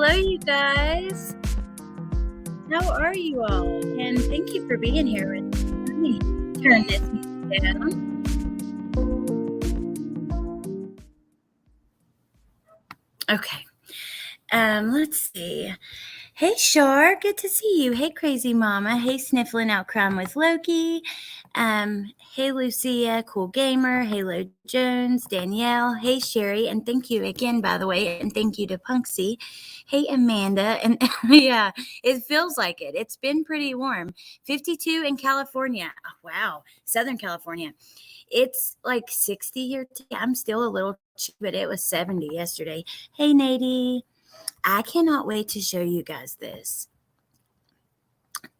Hello, you guys. How are you all? And thank you for being here with me. Let me turn this music down. Okay. Let's see. Hey, Shar, good to see you. Hey, Crazy Mama. Hey, Sniffling Out Crime with Loki. Hey, Lucia, Cool Gamer. Halo Jones, Danielle. Hey, Sherry. And thank you again, by the way. And thank you to Punksy. Hey, Amanda. And yeah, it feels like it. It's been pretty warm. 52 in California. Oh, wow. Southern California. It's like 60 here today. I'm still a little chilly, but it was 70 yesterday. Hey, Nadie. I cannot wait to show you guys this.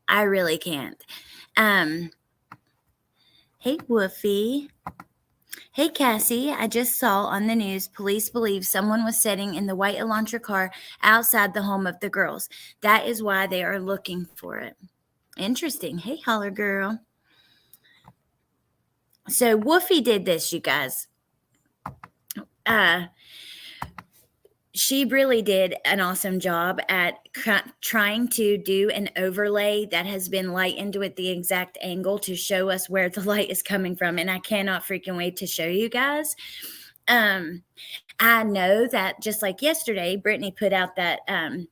I really can't. Hey, Woofy. Hey, Cassie. I just saw on the news police believe someone was sitting in the white Elantra car outside the home of the girls. That is why they are looking for it. Interesting. Hey, Holler Girl. So Woofy did this, you guys. She really did an awesome job at trying to do an overlay that has been lightened with the exact angle to show us where the light is coming from. And I cannot freaking wait to show you guys. I know that just like yesterday, Brittany put out that, that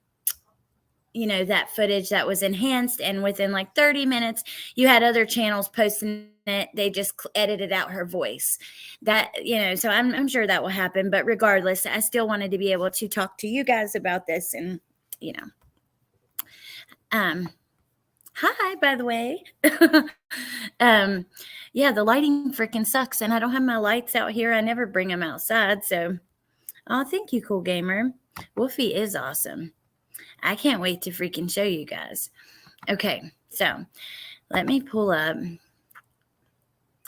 footage that was enhanced, and within like 30 minutes you had other channels posting it. They just edited out her voice. That, so I'm sure that will happen, but regardless, I still wanted to be able to talk to you guys about this. And hi, by the way. Yeah, the lighting freaking sucks, and I don't have my lights out here. I never bring them outside. So thank you, Cool Gamer. Woofy is awesome. I can't wait to freaking show you guys. Okay, so let me pull up.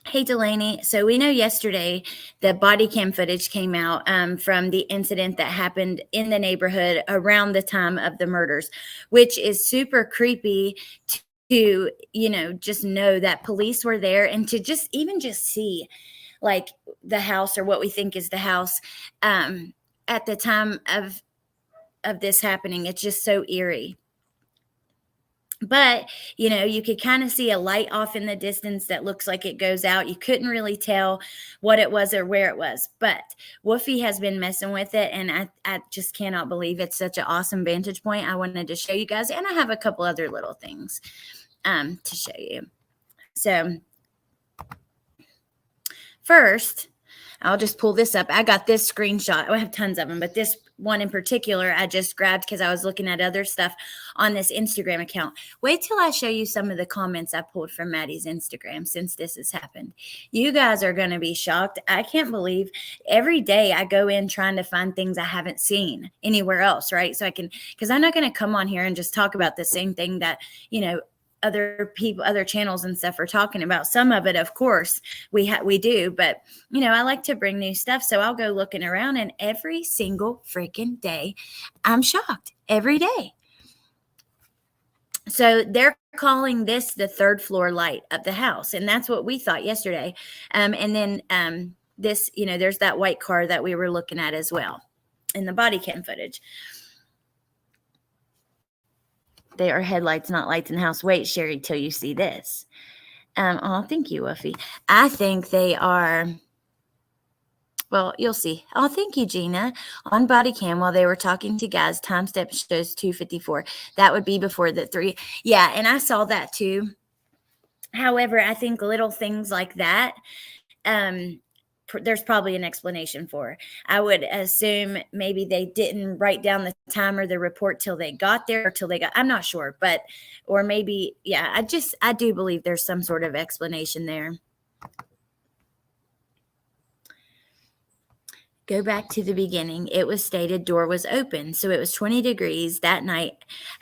Hey, Delaney. So we know yesterday the body cam footage came out from the incident that happened in the neighborhood around the time of the murders, which is super creepy to just know that police were there, and to just see like the house, or what we think is the house, at the time of this happening. It's just so eerie. But, you could kind of see a light off in the distance that looks like it goes out. You couldn't really tell what it was or where it was. But Woofy has been messing with it, and I just cannot believe it's such an awesome vantage point. I wanted to show you guys, and I have a couple other little things to show you. So first, I'll just pull this up. I got this screenshot. I have tons of them, but this one in particular I just grabbed because I was looking at other stuff on this Instagram account. Wait till I show you some of the comments I pulled from Maddie's Instagram since this has happened. You guys are going to be shocked. I can't believe every day I go in trying to find things I haven't seen anywhere else, right? So I can, because I'm not going to come on here and just talk about the same thing that, other people, other channels and stuff are talking about. Some of it, of course, we do, but I like to bring new stuff. So I'll go looking around, and every single freaking day I'm shocked every day. So they're calling this the third floor light of the house. And that's what we thought yesterday. And then this, there's that white car that we were looking at as well in the body cam footage. They are headlights, not lights in the house. Wait, Sherry, till you see this. Thank you, Woofy. I think they are, well, you'll see. Oh, thank you, Gina. On body cam, while they were talking to guys, time step shows 2:54. That would be before the 3. Yeah, and I saw that too. However, I think little things like that, there's probably an explanation for. I would assume maybe they didn't write down the time or the report till they got there, or till they got, I'm not sure, but, or maybe, yeah, I do believe there's some sort of explanation there. Go back to the beginning. It was stated door was open. So it was 20 degrees that night.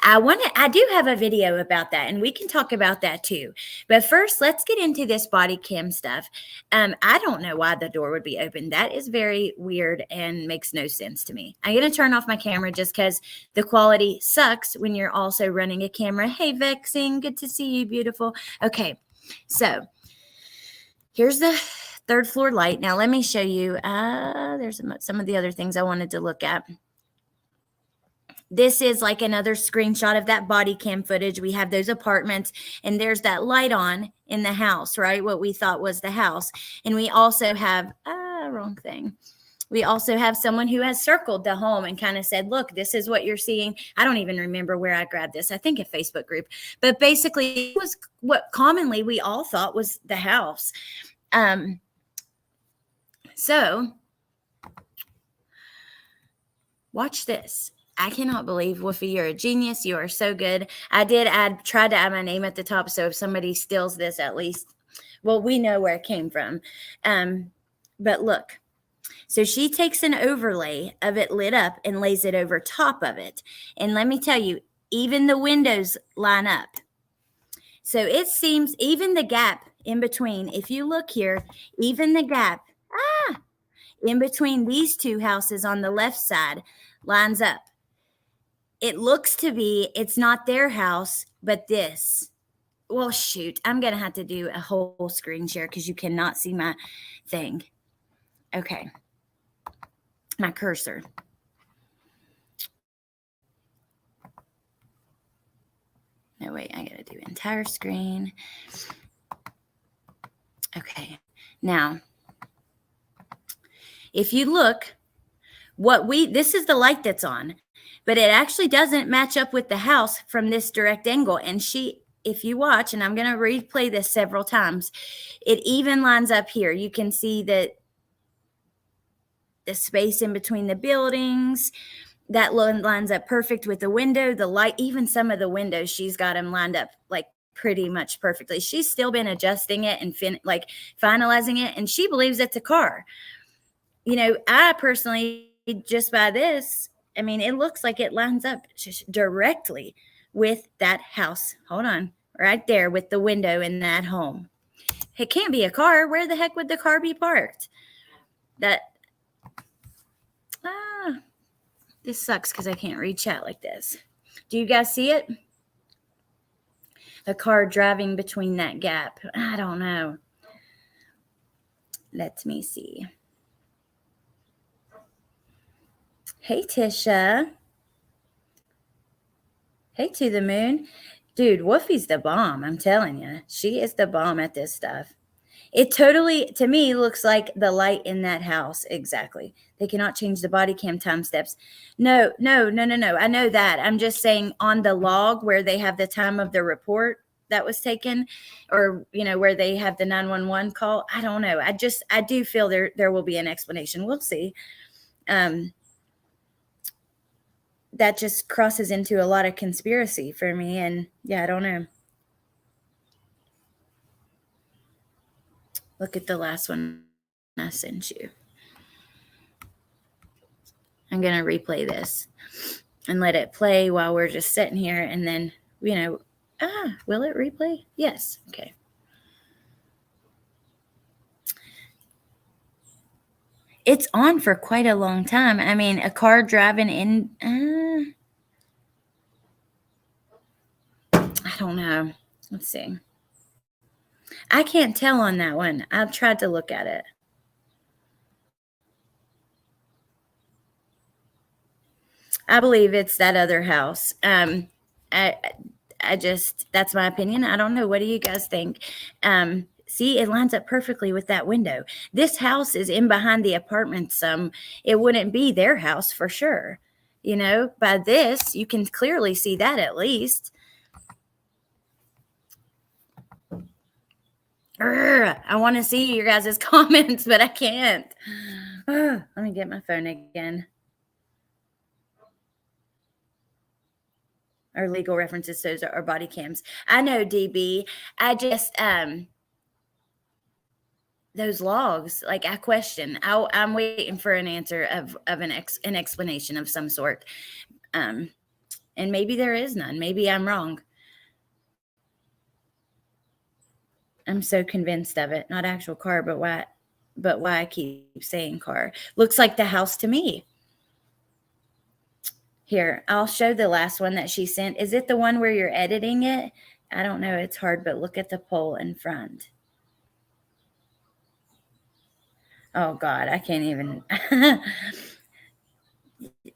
I do have a video about that, and we can talk about that too. But first, let's get into this body cam stuff. I don't know why the door would be open. That is very weird and makes no sense to me. I'm going to turn off my camera just because the quality sucks when you're also running a camera. Hey, Vexing, good to see you, beautiful. Okay, so here's the third floor light. Now let me show you. There's some of the other things I wanted to look at. This is like another screenshot of that body cam footage. We have those apartments, and there's that light on in the house, right? What we thought was the house. And we also have, wrong thing. We also have someone who has circled the home and kind of said, look, this is what you're seeing. I don't even remember where I grabbed this. I think a Facebook group. But basically, it was what commonly we all thought was the house. So watch this. I cannot believe, Woofy, you're a genius. You are so good. I tried to add my name at the top, so if somebody steals this, at least, well, we know where it came from. But look, so she takes an overlay of it lit up and lays it over top of it. And let me tell you, even the windows line up. So it seems even the gap in between, if you look here, even the gap in between these two houses on the left side lines up. It looks to be, it's not their house, but this. Well, shoot, I'm going to have to do a whole screen share because you cannot see my thing. Okay. My cursor. No, wait, I got to do entire screen. Okay. Now, if you look, this is the light that's on, but it actually doesn't match up with the house from this direct angle. And if you watch, and I'm going to replay this several times, it even lines up here. You can see that the space in between the buildings, that lines up perfect with the window, the light, even some of the windows, she's got them lined up like pretty much perfectly. She's still been adjusting it and finalizing it, and she believes it's a car. You know, I personally, just by this, I mean, it looks like it lines up directly with that house. Hold on, right there with the window in that home. It can't be a car. Where the heck would the car be parked? This sucks because I can't read chat like this. Do you guys see it? A car driving between that gap. I don't know. Let me see. Hey, Tisha. Hey, To the Moon. Dude, Woofy's the bomb. I'm telling you. She is the bomb at this stuff. It totally, to me, looks like the light in that house. Exactly. They cannot change the body cam time steps. No. I know that. I'm just saying on the log where they have the time of the report that was taken, or, you know, where they have the 911 call. I don't know. I do feel there will be an explanation. We'll see. That just crosses into a lot of conspiracy for me. And yeah, I don't know. Look at the last one I sent you. I'm going to replay this and let it play while we're just sitting here. And then, you know, will it replay? Yes. Okay. It's on for quite a long time. I mean, a car driving in, I don't know. Let's see. I can't tell on that one. I've tried to look at it. I believe it's that other house. I just, that's my opinion. I don't know. What do you guys think? See, it lines up perfectly with that window. This house is in behind the apartment some. It wouldn't be their house for sure. You know, by this, you can clearly see that at least. I want to see your guys' comments, but I can't. Let me get my phone again. Or legal references, those are body cams. I know, DB. I just, those logs, like, I question. I'm waiting for an answer of an explanation of some sort. And maybe there is none. Maybe I'm wrong. I'm so convinced of it. Not actual car, but why I keep saying car. Looks like the house to me. Here, I'll show the last one that she sent. Is it the one where you're editing it? I don't know. It's hard, but look at the pole in front. Oh, God, I can't even.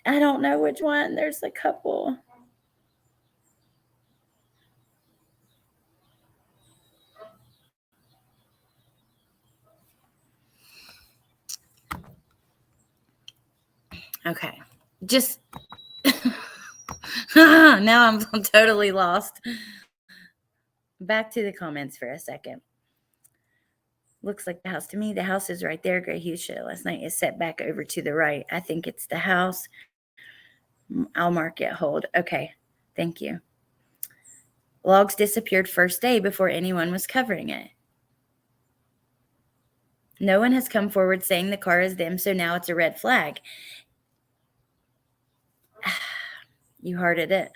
I don't know which one. There's a couple. Okay. Just now I'm totally lost. Back to the comments for a second. Looks like the house to me. The house is right there. Gray Hughes show last night is set back over to the right. I think it's the house. I'll mark it hold. Okay. Thank you. Logs disappeared first day before anyone was covering it. No one has come forward saying the car is them, so now it's a red flag. You hearted it.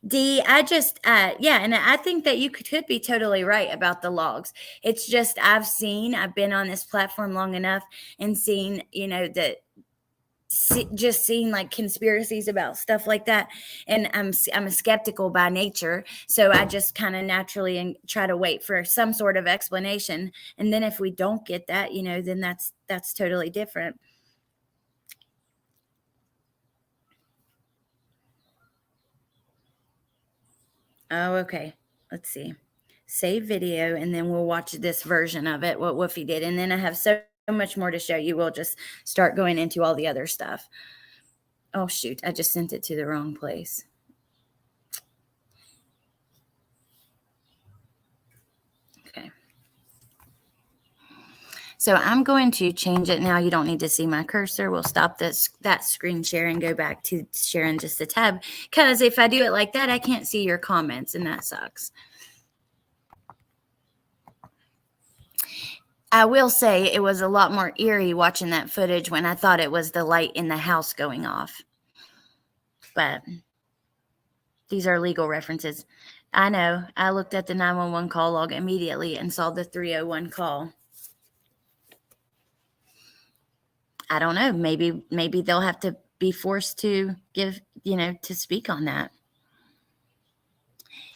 D, I just, yeah, and I think that you could be totally right about the logs. It's just I've been on this platform long enough and seen, that just seeing like conspiracies about stuff like that, and I'm a skeptical by nature, so I just kind of naturally and try to wait for some sort of explanation, and then if we don't get that, then that's totally different. Oh, okay. Let's see. Save video, and then we'll watch this version of it, what Woofy did. And then I have so much more to show you. We'll just start going into all the other stuff. Oh, shoot. I just sent it to the wrong place. Okay. So I'm going to change it now. You don't need to see my cursor. We'll stop that screen share and go back to sharing just a tab. Because if I do it like that, I can't see your comments, and that sucks. I will say it was a lot more eerie watching that footage when I thought it was the light in the house going off. But these are legal references. I know. I looked at the 911 call log immediately and saw the 301 call. I don't know. Maybe they'll have to be forced to give, to speak on that.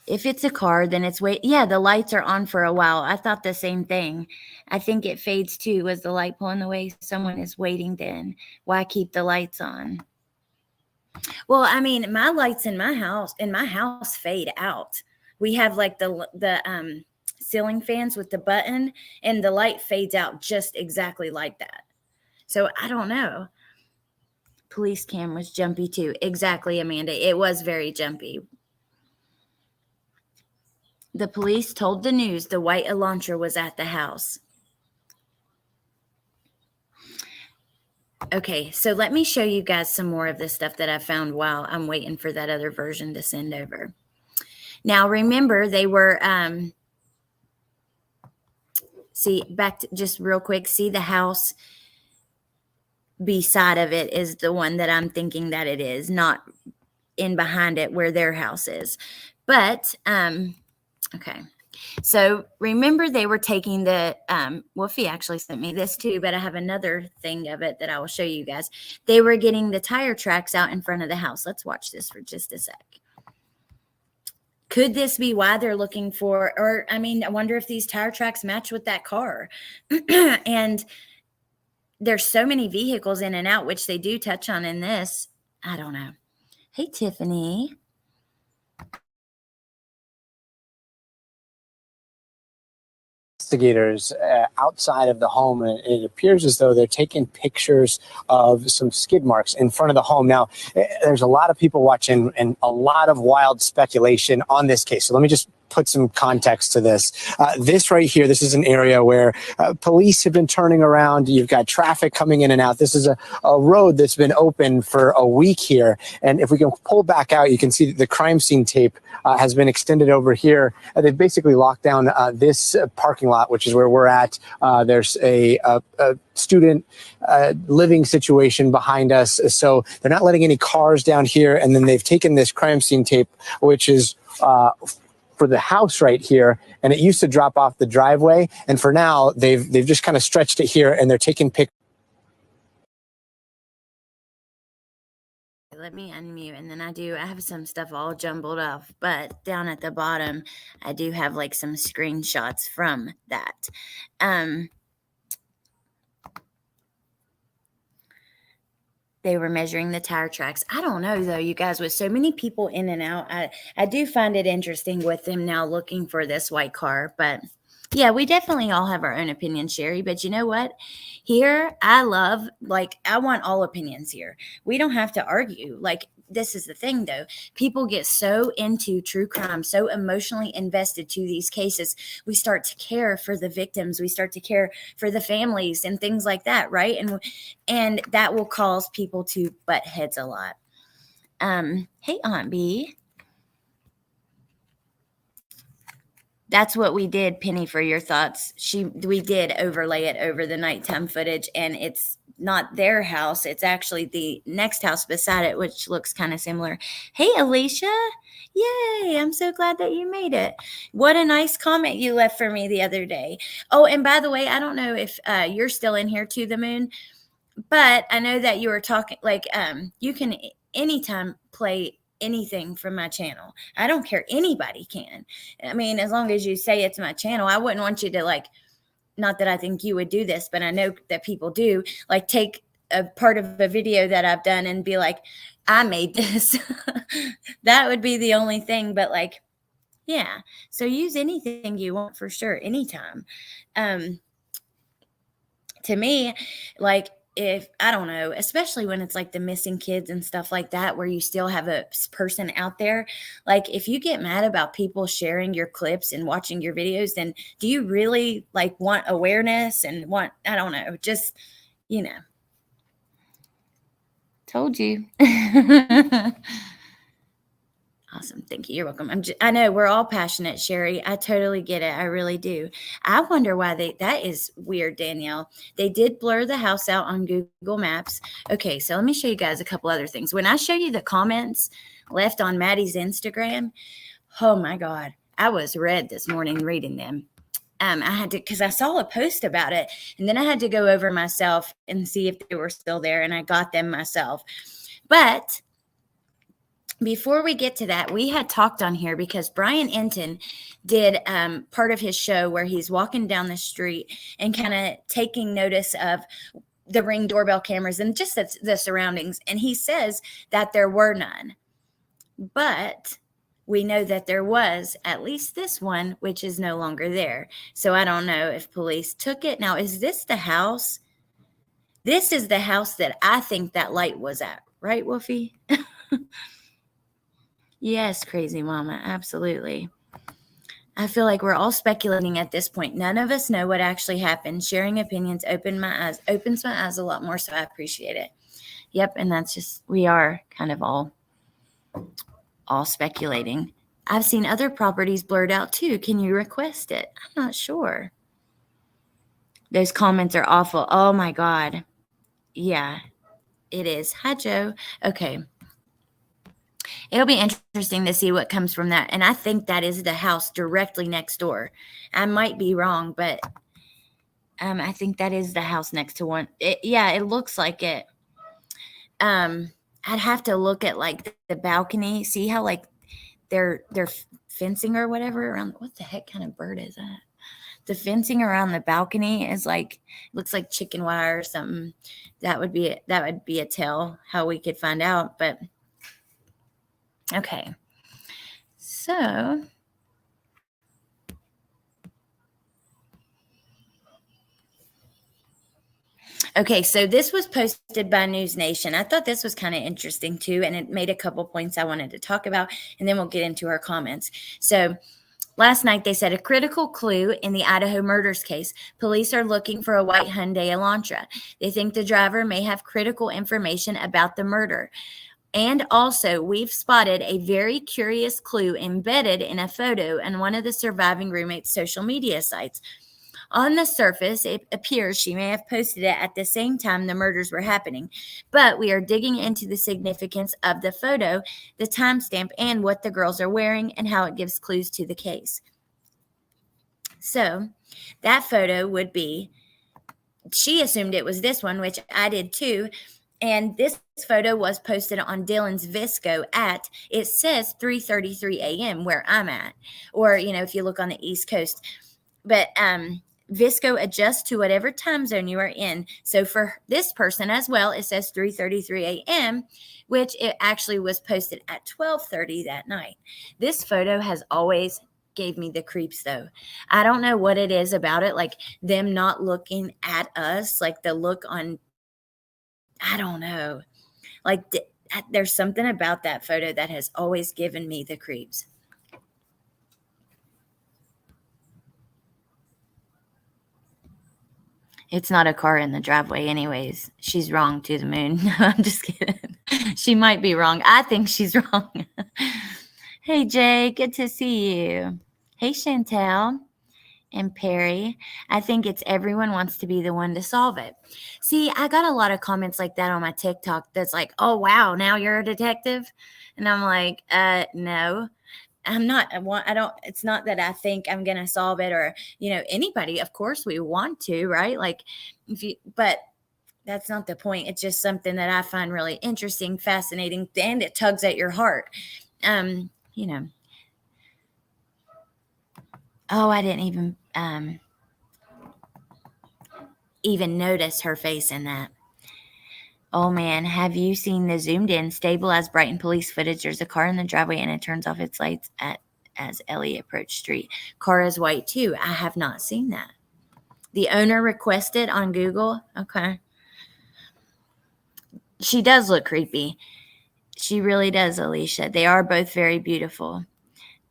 If it's a car, then it's yeah, the lights are on for a while. I thought the same thing. I think it fades too. Was the light pulling away? Someone is waiting then. Why keep the lights on? Well, I mean, my lights in my house fade out. We have like the ceiling fans with the button, and the light fades out just exactly like that. So I don't know. Police cam was jumpy too. Exactly, Amanda. It was very jumpy. The police told the news the white Elantra was at the house. Okay, so let me show you guys some more of the stuff that I found while I'm waiting for that other version to send over. Now, remember, they were, see, back to just real quick, see the house beside of it is the one that I'm thinking that it is, not in behind it where their house is. But, okay. So remember they were taking the, Wolfie actually sent me this too, but I have another thing of it that I will show you guys. They were getting the tire tracks out in front of the house. Let's watch this for just a sec. Could this be why they're looking for, or I mean, I wonder if these tire tracks match with that car. And there's so many vehicles in and out, which they do touch on in this. I don't know. Hey, Tiffany. Investigators outside of the home, and it appears as though they're taking pictures of some skid marks in front of the home. Now, there's a lot of people watching and a lot of wild speculation on this case. So let me just put some context to this. This right here, this is an area where police have been turning around. You've got traffic coming in and out. This is a road that's been open for a week here. And if we can pull back out, you can see that the crime scene tape has been extended over here. They've basically locked down this parking lot, which is where we're at. There's a student living situation behind us. So they're not letting any cars down here. And then they've taken this crime scene tape, which is for the house right here, and it used to drop off the driveway, and for now they've just kind of stretched it here, and they're taking pictures. Let me unmute, and then I have some stuff all jumbled up, but down at the bottom I do have like some screenshots from that. Let's see. they were measuring the tire tracks. I don't know though, you guys, with so many people in and out, I do find it interesting with them now looking for this white car. But yeah, we definitely all have our own opinions, Sherry. But you know what? Here, I want all opinions here. We don't have to argue. Like, this is the thing though. People get so into true crime, so emotionally invested to these cases. We start to care for the victims. We start to care for the families and things like that, right? And that will cause people to butt heads a lot. Hey, Aunt B. That's what we did, Penny, for your thoughts. We did overlay it over the nighttime footage, and it's not their house. It's actually the next house beside it, which looks kind of similar. Hey, Alicia. Yay. I'm so glad that you made it. What a nice comment you left for me the other day. Oh, and by the way, I don't know if you're still in here to the moon, but I know that you were talking you can anytime play anything from my channel. I don't care. Anybody can. I mean, as long as you say it's my channel. I wouldn't want you to not that I think you would do this, but I know that people do, take a part of a video that I've done and be like, I made this. That would be the only thing. But yeah. So use anything you want for sure. Anytime. To me, if I don't know, especially when it's the missing kids and stuff like that, where you still have a person out there, if you get mad about people sharing your clips and watching your videos, then do you really want awareness and want, I don't know, just, told you. Awesome. Thank you. You're welcome. I know we're all passionate, Sherry. I totally get it. I really do. I wonder why that is weird, Danielle. They did blur the house out on Google Maps. Okay. So let me show you guys a couple other things. When I show you the comments left on Maddie's Instagram, oh my God, I was red this morning reading them. I had to, because I saw a post about it, and then I had to go over myself and see if they were still there, and I got them myself. But before we get to that, we had talked on here because Brian Enton did part of his show where he's walking down the street and kind of taking notice of the Ring doorbell cameras and just the surroundings. And he says that there were none. But we know that there was at least this one, which is no longer there. So I don't know if police took it. Now, is this the house? This is the house that I think that light was at. Right, Wolfie? Yes, crazy mama. Absolutely. I feel like we're all speculating at this point. None of us know what actually happened. Sharing opinions opens my eyes a lot more, so I appreciate it. Yep, and that's just, we are kind of all speculating. I've seen other properties blurred out too. Can you request it? I'm not sure. Those comments are awful. Oh my God. Yeah, it is. Hi, Joe. Okay. It'll be interesting to see what comes from that. And I think that is the house directly next door. I might be wrong, but I think that is the house next to one. It looks like it. I'd have to look at the balcony, see how they're fencing or whatever around. What the heck kind of bird is that? The fencing around the balcony is looks like chicken wire or something. That would be a tell how we could find out, but. Okay, so this was posted by News Nation. I thought this was kind of interesting too, and it made a couple points I wanted to talk about, and then we'll get into our comments. So last night they said a critical clue in the Idaho murders case. Police are looking for a white Hyundai Elantra. They think the driver may have critical information about the murder. And also, we've spotted a very curious clue embedded in a photo on one of the surviving roommate's social media sites. On the surface, it appears she may have posted it at the same time the murders were happening, but we are digging into the significance of the photo, the timestamp, and what the girls are wearing and how it gives clues to the case. So, that photo would be, she assumed it was this one, which I did too. And this photo was posted on Dylan's Visco at, it says 3:33 a.m. where I'm at, or, if you look on the East Coast. But VSCO adjusts to whatever time zone you are in. So for this person as well, it says 3:33 a.m., which it actually was posted at 12:30 that night. This photo has always gave me the creeps though. I don't know what it is about it, like them not looking at us, like the look on, I don't know. Like there's something about that photo that has always given me the creeps. It's not a car in the driveway anyways. She's wrong to the moon. No, I'm just kidding. She might be wrong. I think she's wrong. Hey, Jay, good to see you. Hey, Chantel and Perry. I think it's everyone wants to be the one to solve it. See, I got a lot of comments like that on my TikTok that's like, oh, wow, now you're a detective? And I'm like, no. I'm not, I don't, it's not that I think I'm going to solve it or, anybody, of course we want to, right? Like but that's not the point. It's just something that I find really interesting, fascinating, and it tugs at your heart. Oh, I didn't even notice her face in that. Oh man, have you seen the zoomed in, stabilized Brighton police footage? There's a car in the driveway and it turns off its lights as Ellie approached street. Car is white too. I have not seen that. The owner requested on Google. Okay. She does look creepy. She really does, Alicia. They are both very beautiful.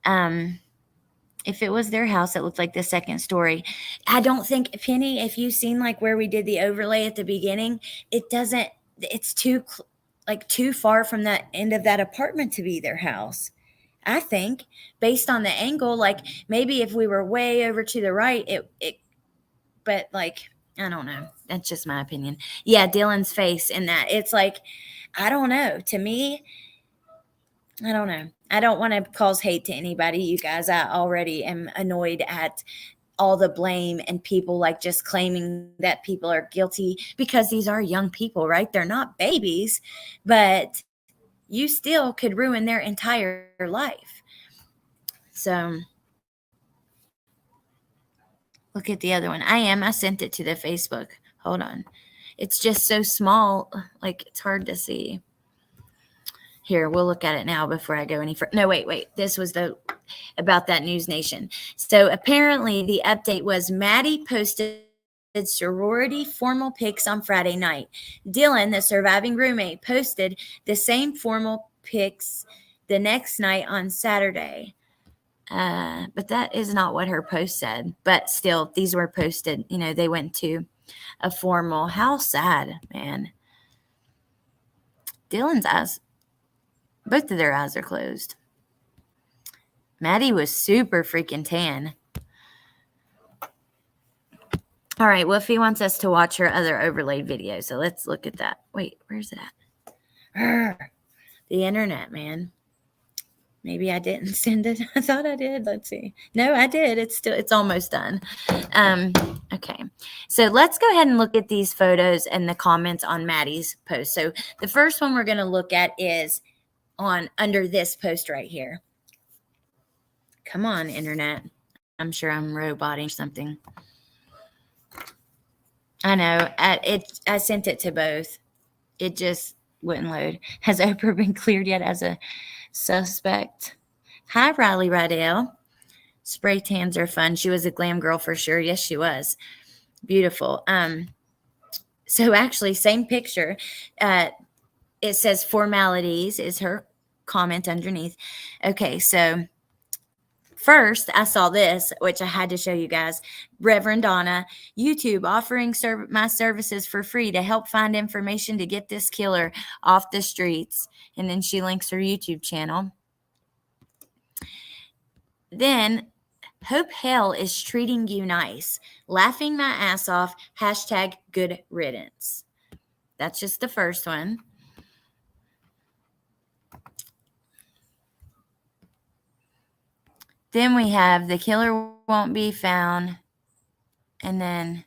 If it was their house, it looked like the second story. I don't think, Penny, if you've seen like where we did the overlay at the beginning, it doesn't, it's too far from that end of that apartment to be their house. I think based on the angle, like maybe if we were way over to the right, but like, I don't know. That's just my opinion. Yeah. Dylan's face in that, it's like, I don't know. To me, I don't know. I don't want to cause hate to anybody, you guys. I already am annoyed at all the blame and people like just claiming that people are guilty because these are young people, right? They're not babies, but you still could ruin their entire life. So look at the other one. I sent it to the Facebook. Hold on. It's just so small, like it's hard to see. Here, we'll look at it now before I go any further. No, wait. This was about that News Nation. So apparently the update was Maddie posted sorority formal pics on Friday night. Dylan, the surviving roommate, posted the same formal pics the next night on Saturday. But that is not what her post said. But still, these were posted. They went to a formal. How sad, man. Dylan's eyes, both of their eyes are closed. Maddie was super freaking tan. All right, Wolfie wants us to watch her other overlaid video, so let's look at that. Wait, where's it at? The internet, man. Maybe I didn't send it. I thought I did. Let's see. No, I did. It's almost done. Okay. So let's go ahead and look at these photos and the comments on Maddie's post. So the first one we're going to look at is under this post right here. Come on, internet. I'm sure I'm roboting something. I know. I sent it to both. It just wouldn't load. Has Oprah been cleared yet as a suspect? Hi, Riley Rydell. Spray tans are fun. She was a glam girl for sure. Yes, she was. Beautiful. So actually, same picture. It says formalities is her comment underneath. Okay, so first, I saw this, which I had to show you guys. Reverend Donna, YouTube offering my services for free to help find information to get this killer off the streets. And then she links her YouTube channel. Then, Hope Hell is treating you nice. Laughing my ass off. Hashtag good riddance. That's just the first one. Then we have the killer won't be found. And then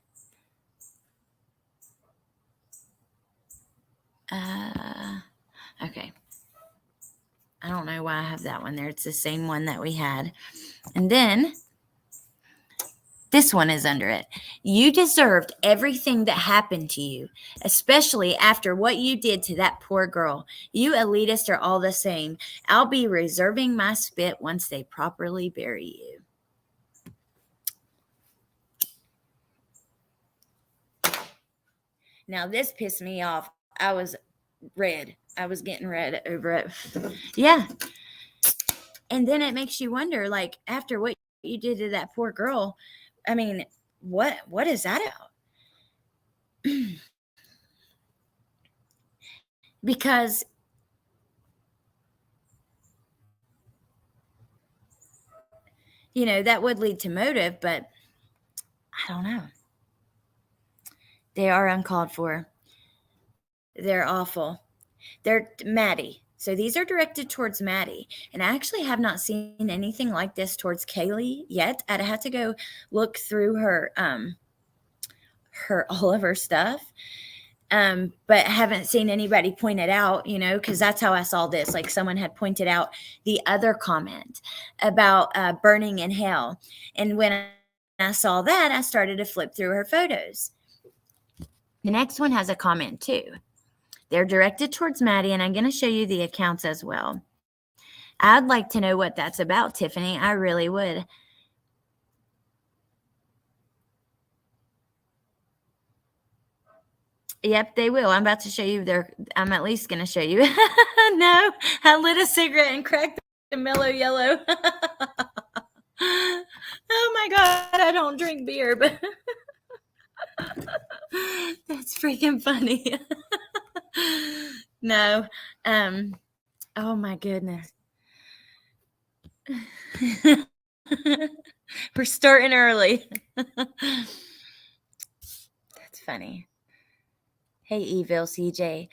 okay. I don't know why I have that one there. It's the same one that we had. And then This one is under it. You deserved everything that happened to you, especially after what you did to that poor girl. You elitists are all the same. I'll be reserving my spit once they properly bury you. Now, this pissed me off. I was red. I was getting red over it. Yeah. And then it makes you wonder, like, after what you did to that poor girl, I mean, what is that about? Because that would lead to motive, but I don't know. They are uncalled for. They're awful. They're Maddie. So these are directed towards Maddie. And I actually have not seen anything like this towards Kaylee yet. I'd have to go look through her all of her stuff. But haven't seen anybody point it out, because that's how I saw this. Like, someone had pointed out the other comment about burning in hell. And when I saw that, I started to flip through her photos. The next one has a comment too. They're directed towards Maddie, and I'm going to show you the accounts as well. I'd like to know what that's about, Tiffany. I really would. Yep, they will. I'm about to show you I'm at least going to show you. No, I lit a cigarette and cracked the mellow yellow. Oh my God, I don't drink beer, but that's freaking funny. No. Oh my goodness. We're starting early. That's funny. Hey, Evil CJ.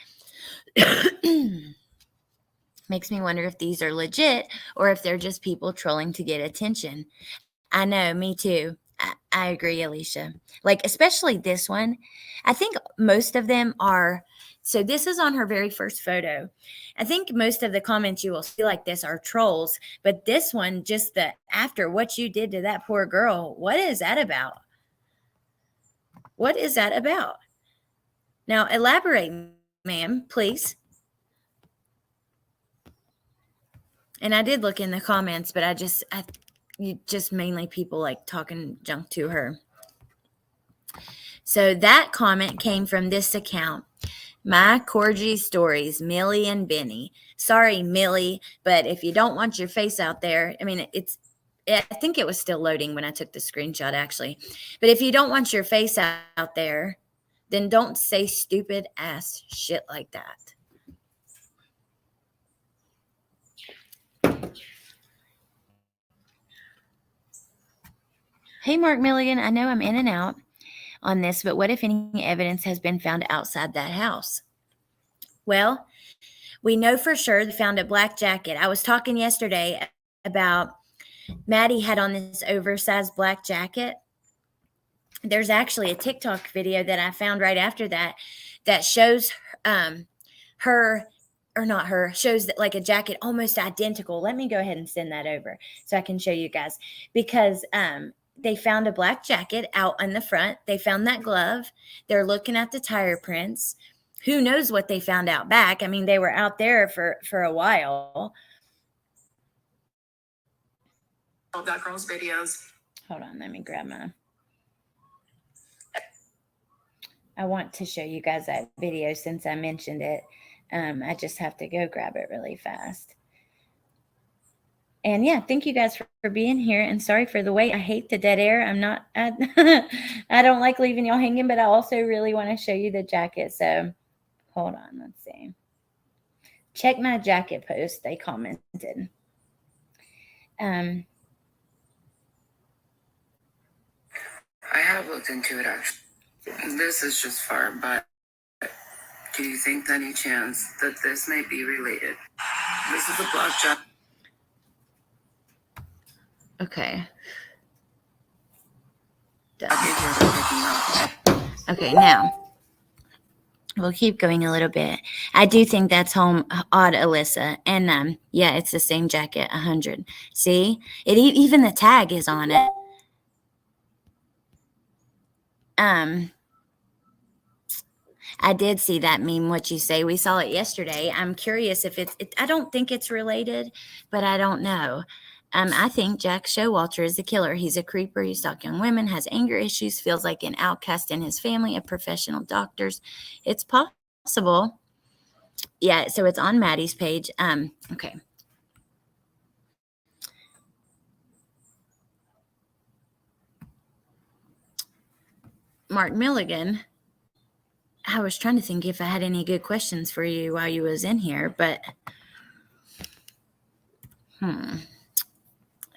Makes me wonder if these are legit or if they're just people trolling to get attention. I know, me too. I agree, Alicia. Like, especially this one. I think most of them are. So this is on her very first photo. I think most of the comments you will see like this are trolls. But this one, just the after what you did to that poor girl, what is that about? What is that about? Now, elaborate, ma'am, please. And I did look in the comments, but just mainly people like talking junk to her. So that comment came from this account. My Corgi Stories, Millie and Benny. Sorry, Millie, but if you don't want your face out there, I mean, I think it was still loading when I took the screenshot, actually. But if you don't want your face out there, then don't say stupid ass shit like that. Hey, Mark Milligan, I know I'm in and out on this, but what if any evidence has been found outside that house? Well, we know for sure they found a black jacket. I was talking yesterday about Maddie had on this oversized black jacket. There's actually a TikTok video that I found right after that shows shows that like a jacket almost identical. Let me go ahead and send that over so I can show you guys, because they found a black jacket out in the front. They found that glove. They're looking at the tire prints. Who knows what they found out back? I mean, they were out there for a while. All that girl's videos. Hold on, let me grab mine. I want to show you guys that video since I mentioned it. I just have to go grab it really fast. And yeah, thank you guys for being here, and sorry for the wait. I hate the dead air. I don't like leaving y'all hanging, but I also really want to show you the jacket. So hold on, let's see. Check my jacket post. They commented. I have looked into it actually. This is just far, but do you think any chance that this may be related? This is a black jacket. Okay. Okay, now we'll keep going a little bit. I do think that's home odd, Alyssa. And yeah, it's the same jacket, 100. See? Even the tag is on it. I did see that meme, what you say. We saw it yesterday. I'm curious if I don't think it's related, but I don't know. I think Jack Showalter is a killer. He's a creeper. He stalks young women, has anger issues, feels like an outcast in his family of professional doctors. It's possible. Yeah, so it's on Maddie's page. Okay. Mark Milligan. I was trying to think if I had any good questions for you while you was in here, but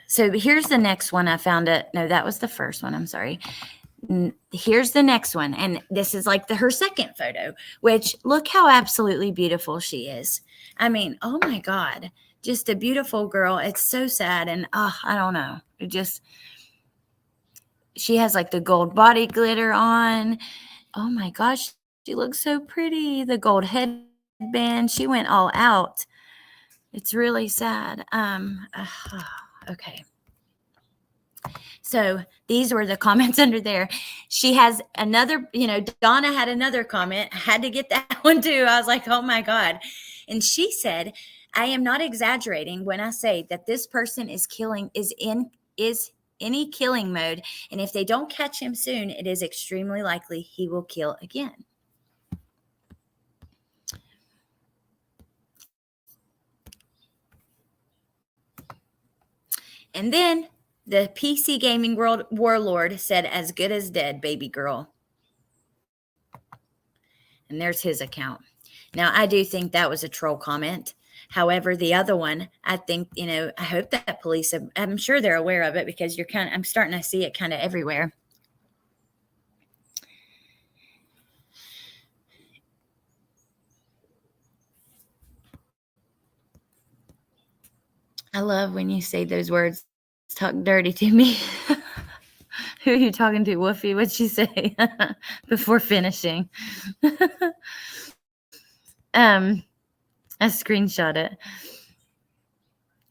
So here's the next one I found it. No, that was the first one. I'm sorry. Here's the next one. And this is like her second photo, which look how absolutely beautiful she is. I mean, oh my God, just a beautiful girl. It's so sad. And I don't know. She has like the gold body glitter on. Oh my gosh, she looks so pretty. The gold headband. She went all out. It's really sad. Okay. So these were the comments under there. She has another, Donna had another comment. I had to get that one too. I was like, oh my God. And she said, I am not exaggerating when I say that this person is any killing mode. And if they don't catch him soon, it is extremely likely he will kill again. And then the PC gaming world warlord said, as good as dead, baby girl. And there's his account. Now, I do think that was a troll comment. However, the other one, I think, I hope that police, I'm sure they're aware of it because I'm starting to see it kind of everywhere. I love when you say those words, talk dirty to me. Who are you talking to, Woofy? What'd she say before finishing? I screenshot it.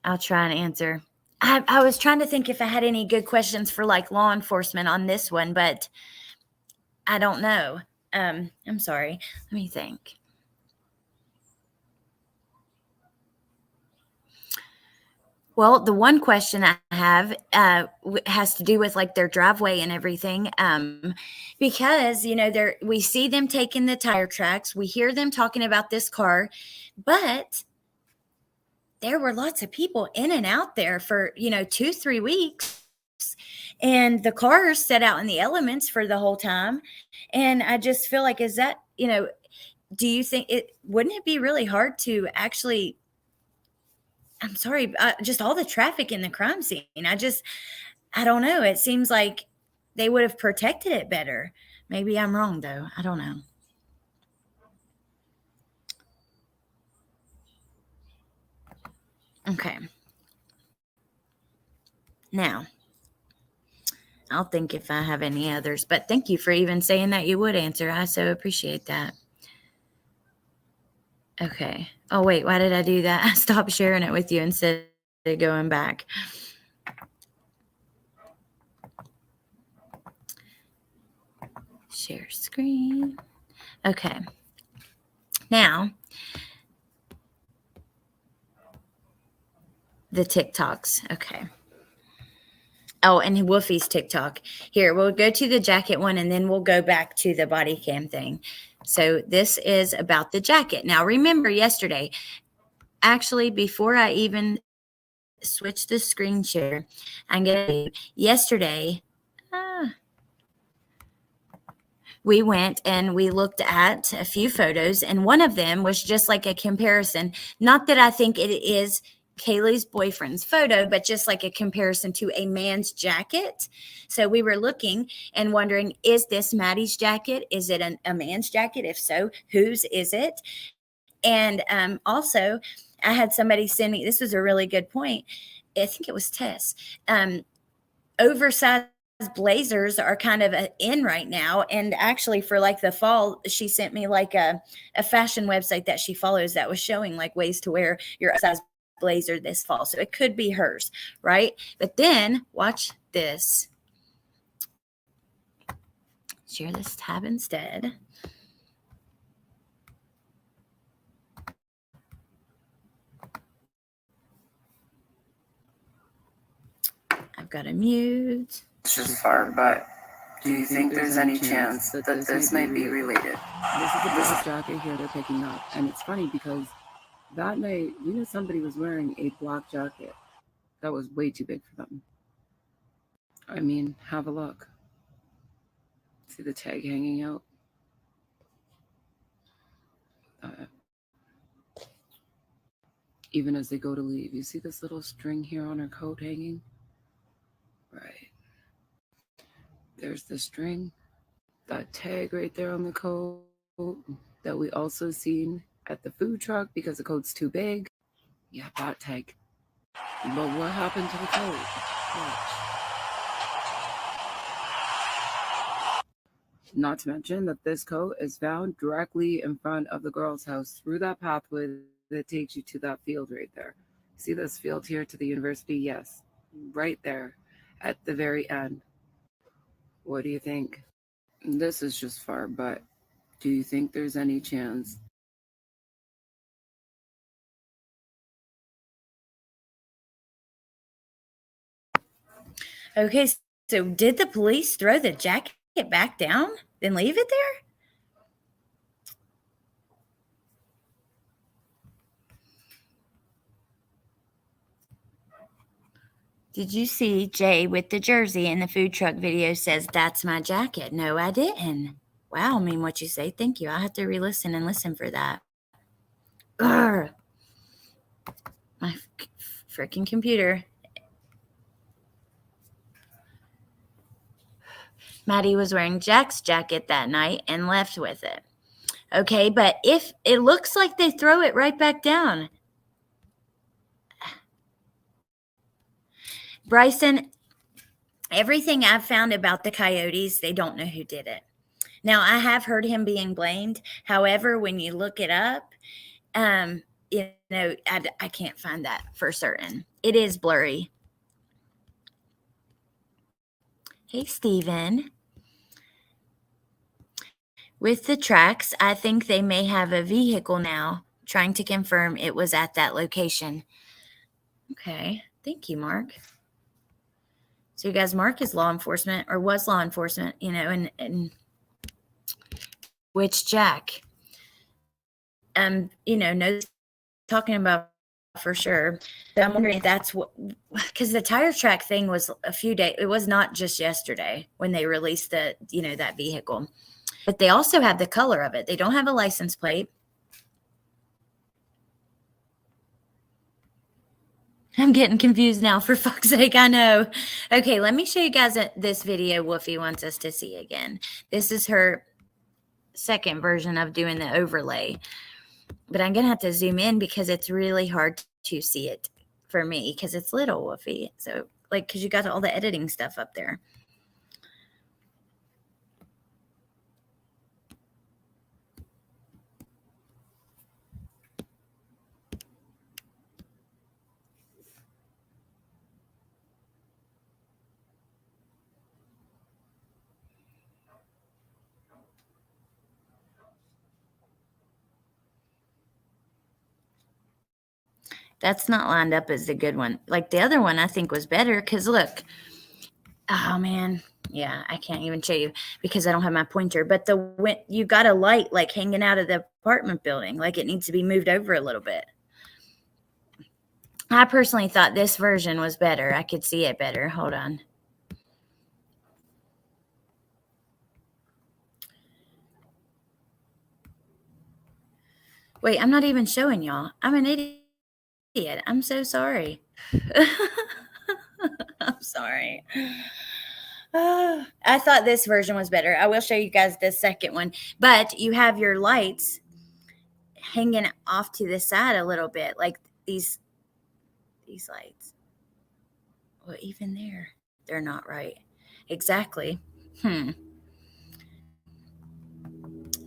I'll try and answer. I was trying to think if I had any good questions for like law enforcement on this one, but I don't know. I'm sorry. Let me think. Well, the one question I have has to do with like their driveway and everything, because we see them taking the tire tracks, we hear them talking about this car, but there were lots of people in and out there for 2-3 weeks, and the cars set out in the elements for the whole time, and I just feel like, is that do you think wouldn't it be really hard to actually? I'm sorry, just all the traffic in the crime scene. I don't know. It seems like they would have protected it better. Maybe I'm wrong, though. I don't know. Okay. Now, I'll think if I have any others, but thank you for even saying that you would answer. I so appreciate that. Okay. Oh, wait, why did I do that? I stopped sharing it with you instead of going back. Share screen. Okay. Now, the TikToks. Okay. Oh, and Woofy's TikTok. Here, we'll go to the jacket one, and then we'll go back to the body cam thing. So this is about the jacket. Now, remember yesterday, actually, before I even switch the screen share, yesterday, we went and we looked at a few photos, and one of them was just like a comparison. Not that I think it is Kaylee's boyfriend's photo, but just like a comparison to a man's jacket. So we were looking and wondering, is this Maddie's jacket? Is it a man's jacket? If so, whose is it? And also, I had somebody send me, this was a really good point. I think it was Tess. Oversized blazers are kind of in right now, and actually for like the fall, she sent me like a fashion website that she follows that was showing like ways to wear your oversized blazer this fall. So it could be hers, right? But then watch this. share this tab instead. I've got to mute. It's just far, but do you think there's any chance that this might be related? This is the black jacket here they're picking up. And it's funny because that night, somebody was wearing a black jacket that was way too big for them. I mean, have a look. See the tag hanging out? Even as they go to leave, you see this little string here on her coat hanging? Right. There's the string, that tag right there on the coat that we also seen at the food truck because the coat's too big. Yeah, that tag. But what happened to the coat? Watch. Not to mention that this coat is found directly in front of the girl's house through that pathway that takes you to that field right there. See this field here to the university? Yes, right there at the very end. What do you think? This is just far, but do you think there's any chance? Okay, so did the police throw the jacket back down and leave it there? Did you see Jay with the jersey in the food truck video says, "That's my jacket"? No, I didn't. Wow, I mean what you say. Thank you. I'll have to re-listen and listen for that. Urgh. My freaking computer. Maddie was wearing Jack's jacket that night and left with it. Okay, but if it looks like they throw it right back down. Bryson, everything I've found about the coyotes, they don't know who did it. Now, I have heard him being blamed. However, when you look it up, I can't find that for certain. It is blurry. Hey, Steven. With the tracks, I think they may have a vehicle now trying to confirm it was at that location. Okay. Thank you, Mark. So you guys, Mark is law enforcement or was law enforcement, and which Jack, knows talking about for sure. But I'm wondering if that's what, because the tire track thing was a few days. It was not just yesterday when they released that vehicle, but they also have the color of it. They don't have a license plate. I'm getting confused now, for fuck's sake. I know. Okay, let me show you guys this video Woofy wants us to see again. This is her second version of doing the overlay. But I'm going to have to zoom in because it's really hard to see it for me because it's little, Woofy. So, because you got all the editing stuff up there. That's not lined up as the good one. Like the other one, I think was better because look. Oh, man. Yeah, I can't even show you because I don't have my pointer. But you got a light hanging out of the apartment building. Like it needs to be moved over a little bit. I personally thought this version was better. I could see it better. Hold on. Wait, I'm not even showing y'all. I'm an idiot. I'm so sorry. I'm sorry. I thought this version was better. I will show you guys the second one. But you have your lights hanging off to the side a little bit, like these lights. Well, even they're not right. Exactly. Let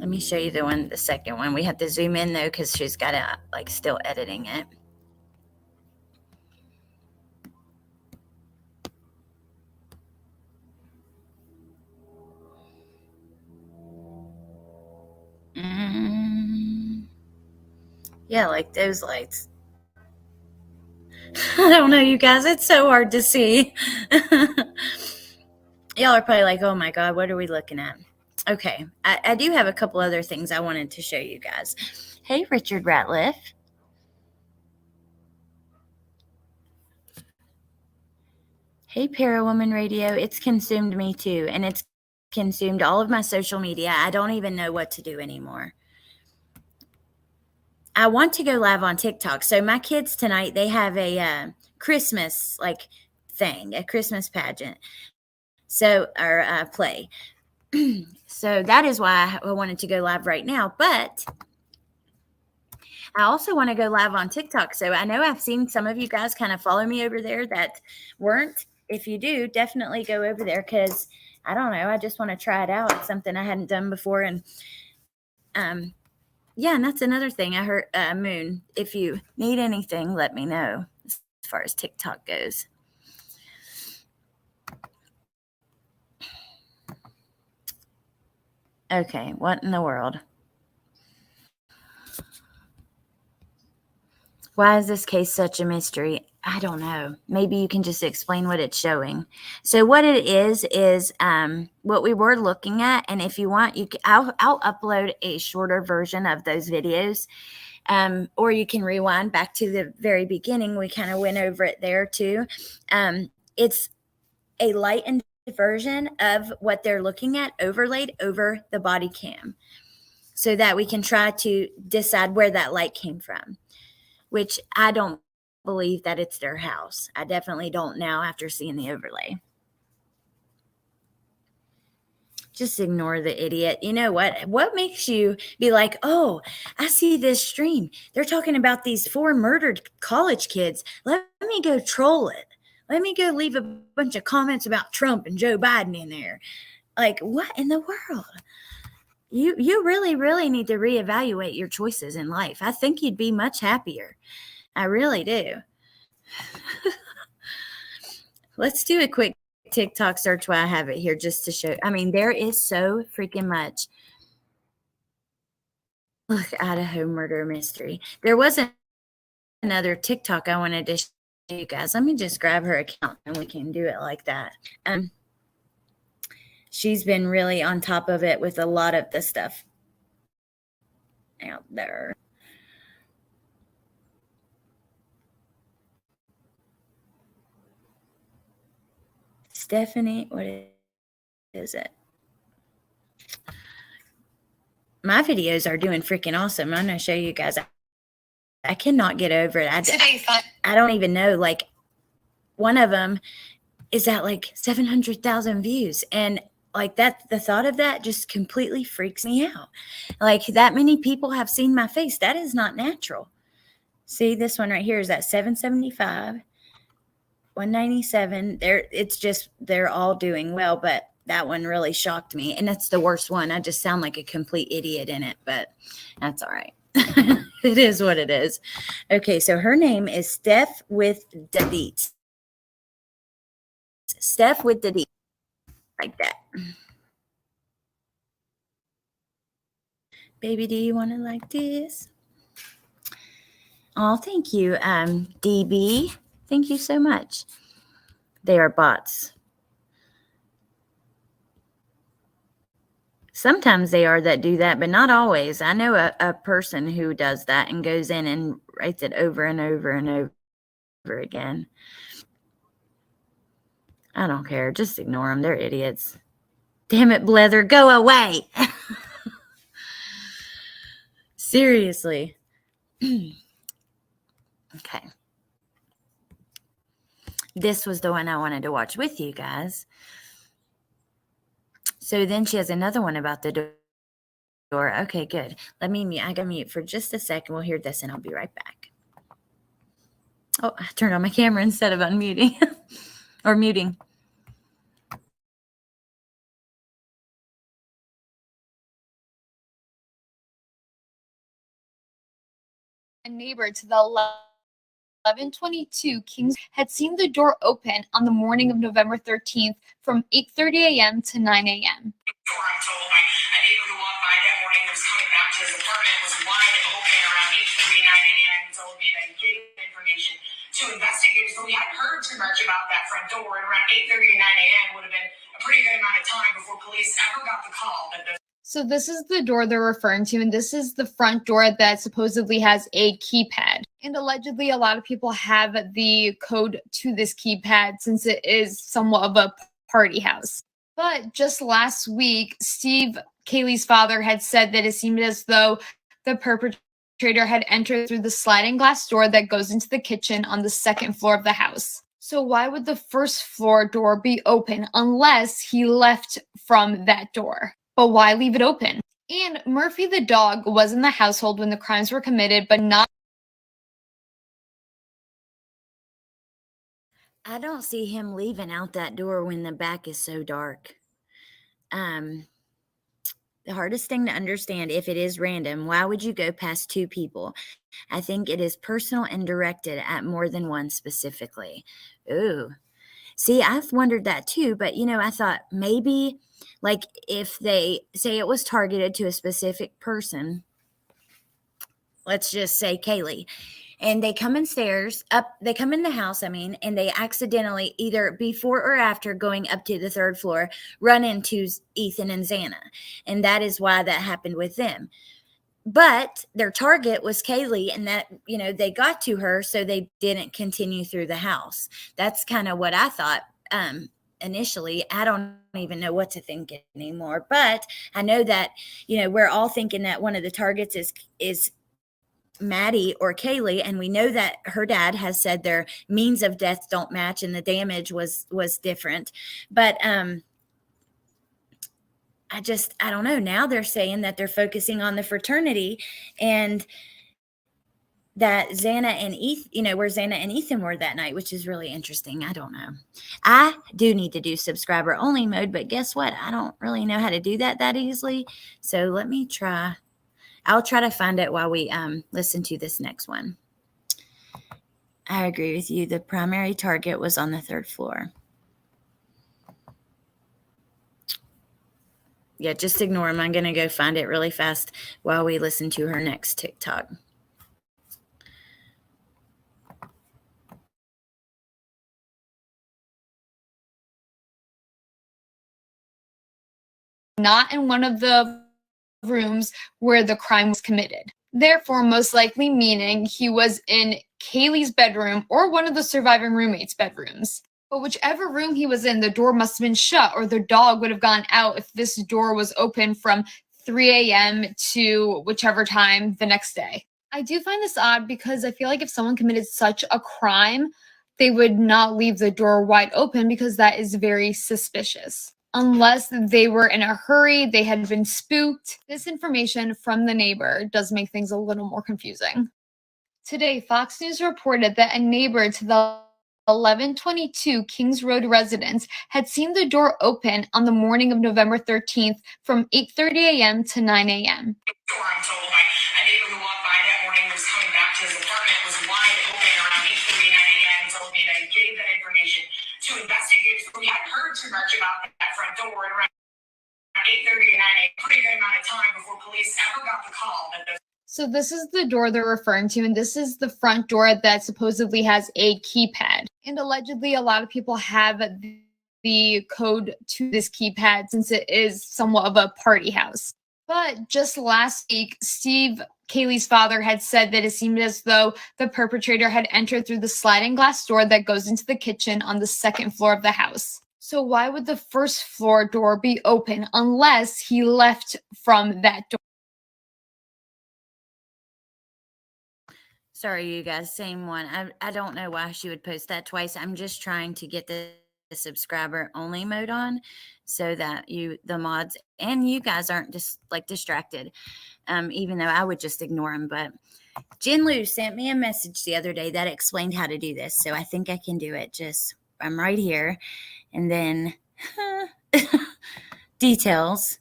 me show you the second one. We have to zoom in though because she's got to still editing it. Yeah, like those lights. I don't know, you guys. It's so hard to see. Y'all are probably like, oh my God, what are we looking at? Okay, I do have a couple other things I wanted to show you guys. Hey, Richard Ratliff. Hey, Parawoman Radio. It's consumed me too, and it's consumed all of my social media. I don't even know what to do anymore. I want to go live on TikTok. So my kids tonight, they have a Christmas thing, a Christmas pageant. So, or play. So that is why I wanted to go live right now. But I also want to go live on TikTok. So I know I've seen some of you guys kind of follow me over there that weren't. If you do, definitely go over there because I don't know. I just want to try it out. It's something I hadn't done before. And yeah, and that's another thing. I heard, Moon, if you need anything, let me know as far as TikTok goes. Okay, what in the world? Why is this case such a mystery? I don't know. Maybe you can just explain what it's showing. So what it is what we were looking at, and if you want, I'll upload a shorter version of those videos, or you can rewind back to the very beginning. We kind of went over it there too. It's a lightened version of what they're looking at overlaid over the body cam so that we can try to decide where that light came from, which I don't believe that it's their house. I definitely don't now after seeing the overlay. Just ignore the idiot. You know what? What makes you be like, oh, I see this stream. They're talking about these 4 murdered college kids. Let me go troll it. Let me go leave a bunch of comments about Trump and Joe Biden in there. Like, what in the world? You really, really need to reevaluate your choices in life. I think you'd be much happier. I really do. Let's do a quick TikTok search while I have it here just to show. I mean, there is so freaking much. Look, Idaho murder mystery. There wasn't another TikTok I wanted to show you guys. Let me just grab her account and we can do it like that. She's been really on top of it with a lot of the stuff out there. Stephanie, what is it? My videos are doing freaking awesome. I'm going to show you guys. I cannot get over it. I don't even know. Like, one of them is at like 700,000 views. And like that, the thought of that just completely freaks me out. Like, that many people have seen my face. That is not natural. See, this one right here is at 775, 197. They're all doing well, but that one really shocked me. And that's the worst one. I just sound like a complete idiot in it, but that's all right. It is what it is. Okay, so her name is Steph with the Deets. Steph with the Deets. Like that. Baby, do you want to like this? Oh, thank you, DB. Thank you so much. They are bots. Sometimes they are that do that, but not always. I know a person who does that and goes in and writes it over and over and over again. I don't care. Just ignore them. They're idiots. Damn it, Blether. Go away. Seriously. Okay. This was the one I wanted to watch with you guys. So then she has another one about the door. Okay, good. Let me mute. I got mute for just a second. We'll hear this and I'll be right back. Oh, I turned on my camera instead of unmuting or muting. A neighbor to the 1122 Kings had seen the door open on the morning of November 13th from 8:30 a.m. to 9 a.m. I'm told by a neighbor who walked by that morning was coming back to his apartment was wide open around 8:39 a.m. He told me that he gave information to investigators, but we hadn't heard too much about that front door. And around 8:39 a.m. would have been a pretty good amount of time before police ever got the call that the So this is the door they're referring to, and this is the front door that supposedly has a keypad. And allegedly, a lot of people have the code to this keypad since it is somewhat of a party house. But just last week, Steve, Kaylee's father, had said that it seemed as though the perpetrator had entered through the sliding glass door that goes into the kitchen on the second floor of the house. So why would the first floor door be open unless he left from that door? But why leave it open? And Murphy the dog was in the household when the crimes were committed, but not. I don't see him leaving out that door when the back is so dark. The hardest thing to understand, if it is random, why would you go past two people? I think it is personal and directed at more than one specifically. Ooh. See, I've wondered that too, but I thought maybe like if they say it was targeted to a specific person, let's just say Kaylee, and they come in the house, and they accidentally, either before or after going up to the third floor, run into Ethan and Xana. And that is why that happened with them. But their target was Kaylee, and that, they got to her, so they didn't continue through the house. That's kind of what I thought initially. I don't even know what to think anymore. But I know that, we're all thinking that one of the targets is Maddie or Kaylee, and we know that her dad has said their means of death don't match and the damage was different. But I don't know. Now they're saying that they're focusing on the fraternity, and that Xana and Ethan, where Xana and Ethan were that night, which is really interesting. I don't know. I do need to do subscriber only mode, but guess what? I don't really know how to do that easily. So let me try. I'll try to find it while we listen to this next one. I agree with you. The primary target was on the third floor. Yeah, just ignore him. I'm going to go find it really fast while we listen to her next TikTok. Not in one of the rooms where the crime was committed. Therefore, most likely meaning he was in Kaylee's bedroom or one of the surviving roommates' bedrooms. But whichever room he was in, the door must have been shut, or the dog would have gone out if this door was open from 3 a.m. to whichever time the next day. I do find this odd because I feel like if someone committed such a crime, they would not leave the door wide open because that is very suspicious. Unless they were in a hurry, they had been spooked. This information from the neighbor does make things a little more confusing. Today, Fox News reported that a neighbor to the 1122 Kings Road residence had seen the door open on the morning of November 13th from 8:30 a.m. to 9 a.m. I'm told by a neighbor who walked by that morning who was coming back to his apartment was wide open around 8:39 a.m. He told me that he gave that information to investigators, but we hadn't heard too much about that front door. And around 8:39 a.m., a pretty good amount of time before police ever got the call that the So this is the door they're referring to, and this is the front door that supposedly has a keypad. And allegedly, a lot of people have the code to this keypad since it is somewhat of a party house. But just last week, Steve, Kaylee's father, had said that it seemed as though the perpetrator had entered through the sliding glass door that goes into the kitchen on the second floor of the house. So why would the first floor door be open unless he left from that door? Sorry, you guys, same one. I don't know why she would post that twice. I'm just trying to get the subscriber only mode on so that the mods and you guys aren't just like distracted, even though I would just ignore them. But Jin Lu sent me a message the other day that explained how to do this, so I think I can do it. I'm right here, and then details.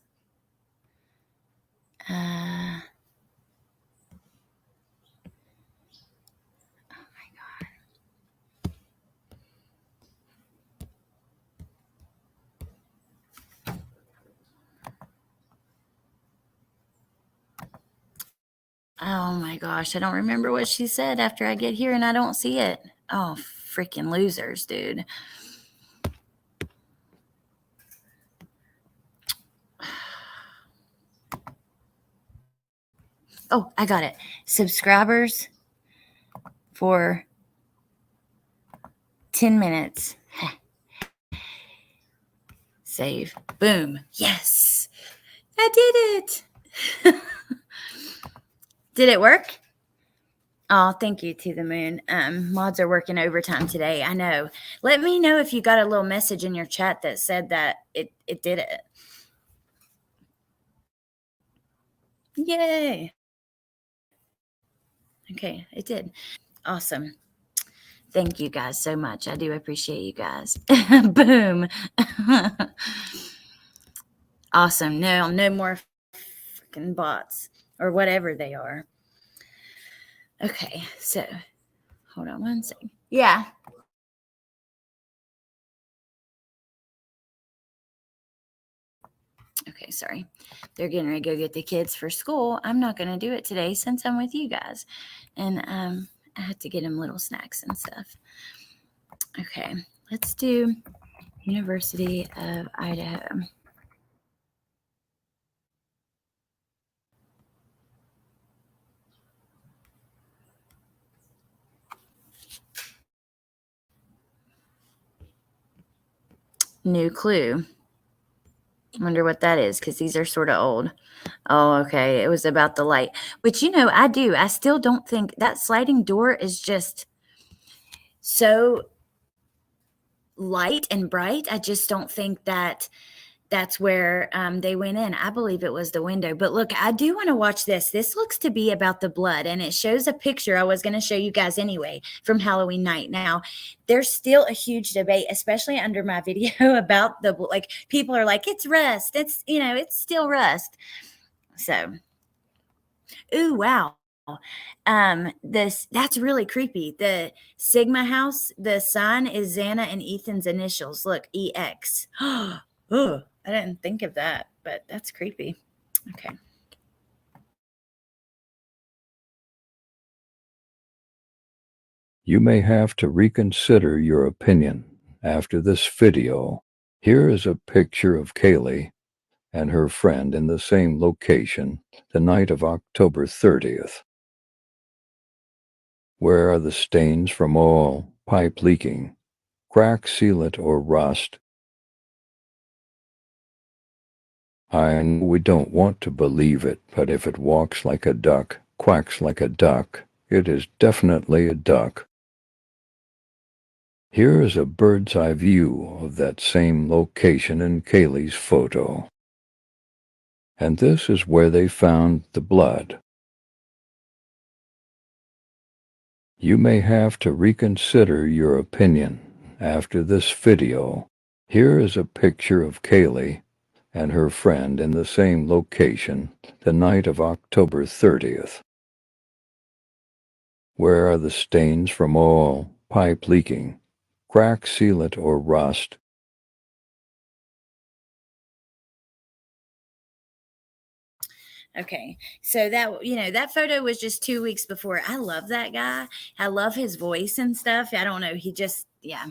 Oh my gosh, I don't remember what she said after I get here and I don't see it. Oh, freaking losers, dude. Oh, I got it. Subscribers for 10 minutes. Save. Boom. Yes. I did it. Did it work? Oh, thank you to the moon. Mods are working overtime today. I know. Let me know if you got a little message in your chat that said that it did it. Yay. Okay, it did. Awesome. Thank you guys so much. I do appreciate you guys. Boom. Awesome. No more freaking bots or whatever they are. Okay, so hold on one second. Yeah. Okay, sorry. They're getting ready to go get the kids for school. I'm not going to do it today since I'm with you guys. And I had to get them little snacks and stuff. Okay, let's do University of Idaho. New clue. Wonder what that is because these are sort of old. Oh, okay. It was about the light, which, I still don't think that sliding door is just so light and bright. I just don't think that that's where they went in. I believe it was the window. But look, I do want to watch this. This looks to be about the blood, and it shows a picture I was going to show you guys anyway from Halloween night. Now, there's still a huge debate, especially under my video about people are like, it's rust. It's, it's still rust. So, ooh, wow. That's really creepy. The Sigma house, the sign is Xana and Ethan's initials. Look, EX. Oh, I didn't think of that, but that's creepy. Okay. You may have to reconsider your opinion after this video. Here is a picture of Kaylee and her friend in the same location the night of October 30th. Where are the stains from oil, pipe leaking, crack, sealant, or rust? I know we don't want to believe it, but if it walks like a duck, quacks like a duck, it is definitely a duck. Here is a bird's eye view of that same location in Kaylee's photo. And this is where they found the blood. You may have to reconsider your opinion after this video. Here is a picture of Kaylee and her friend in the same location the night of October 30th. Where are the stains from oil, pipe leaking, crack, sealant, or rust? Okay. So that photo was just 2 weeks before. I love that guy. I love his voice and stuff. I don't know. He just, yeah.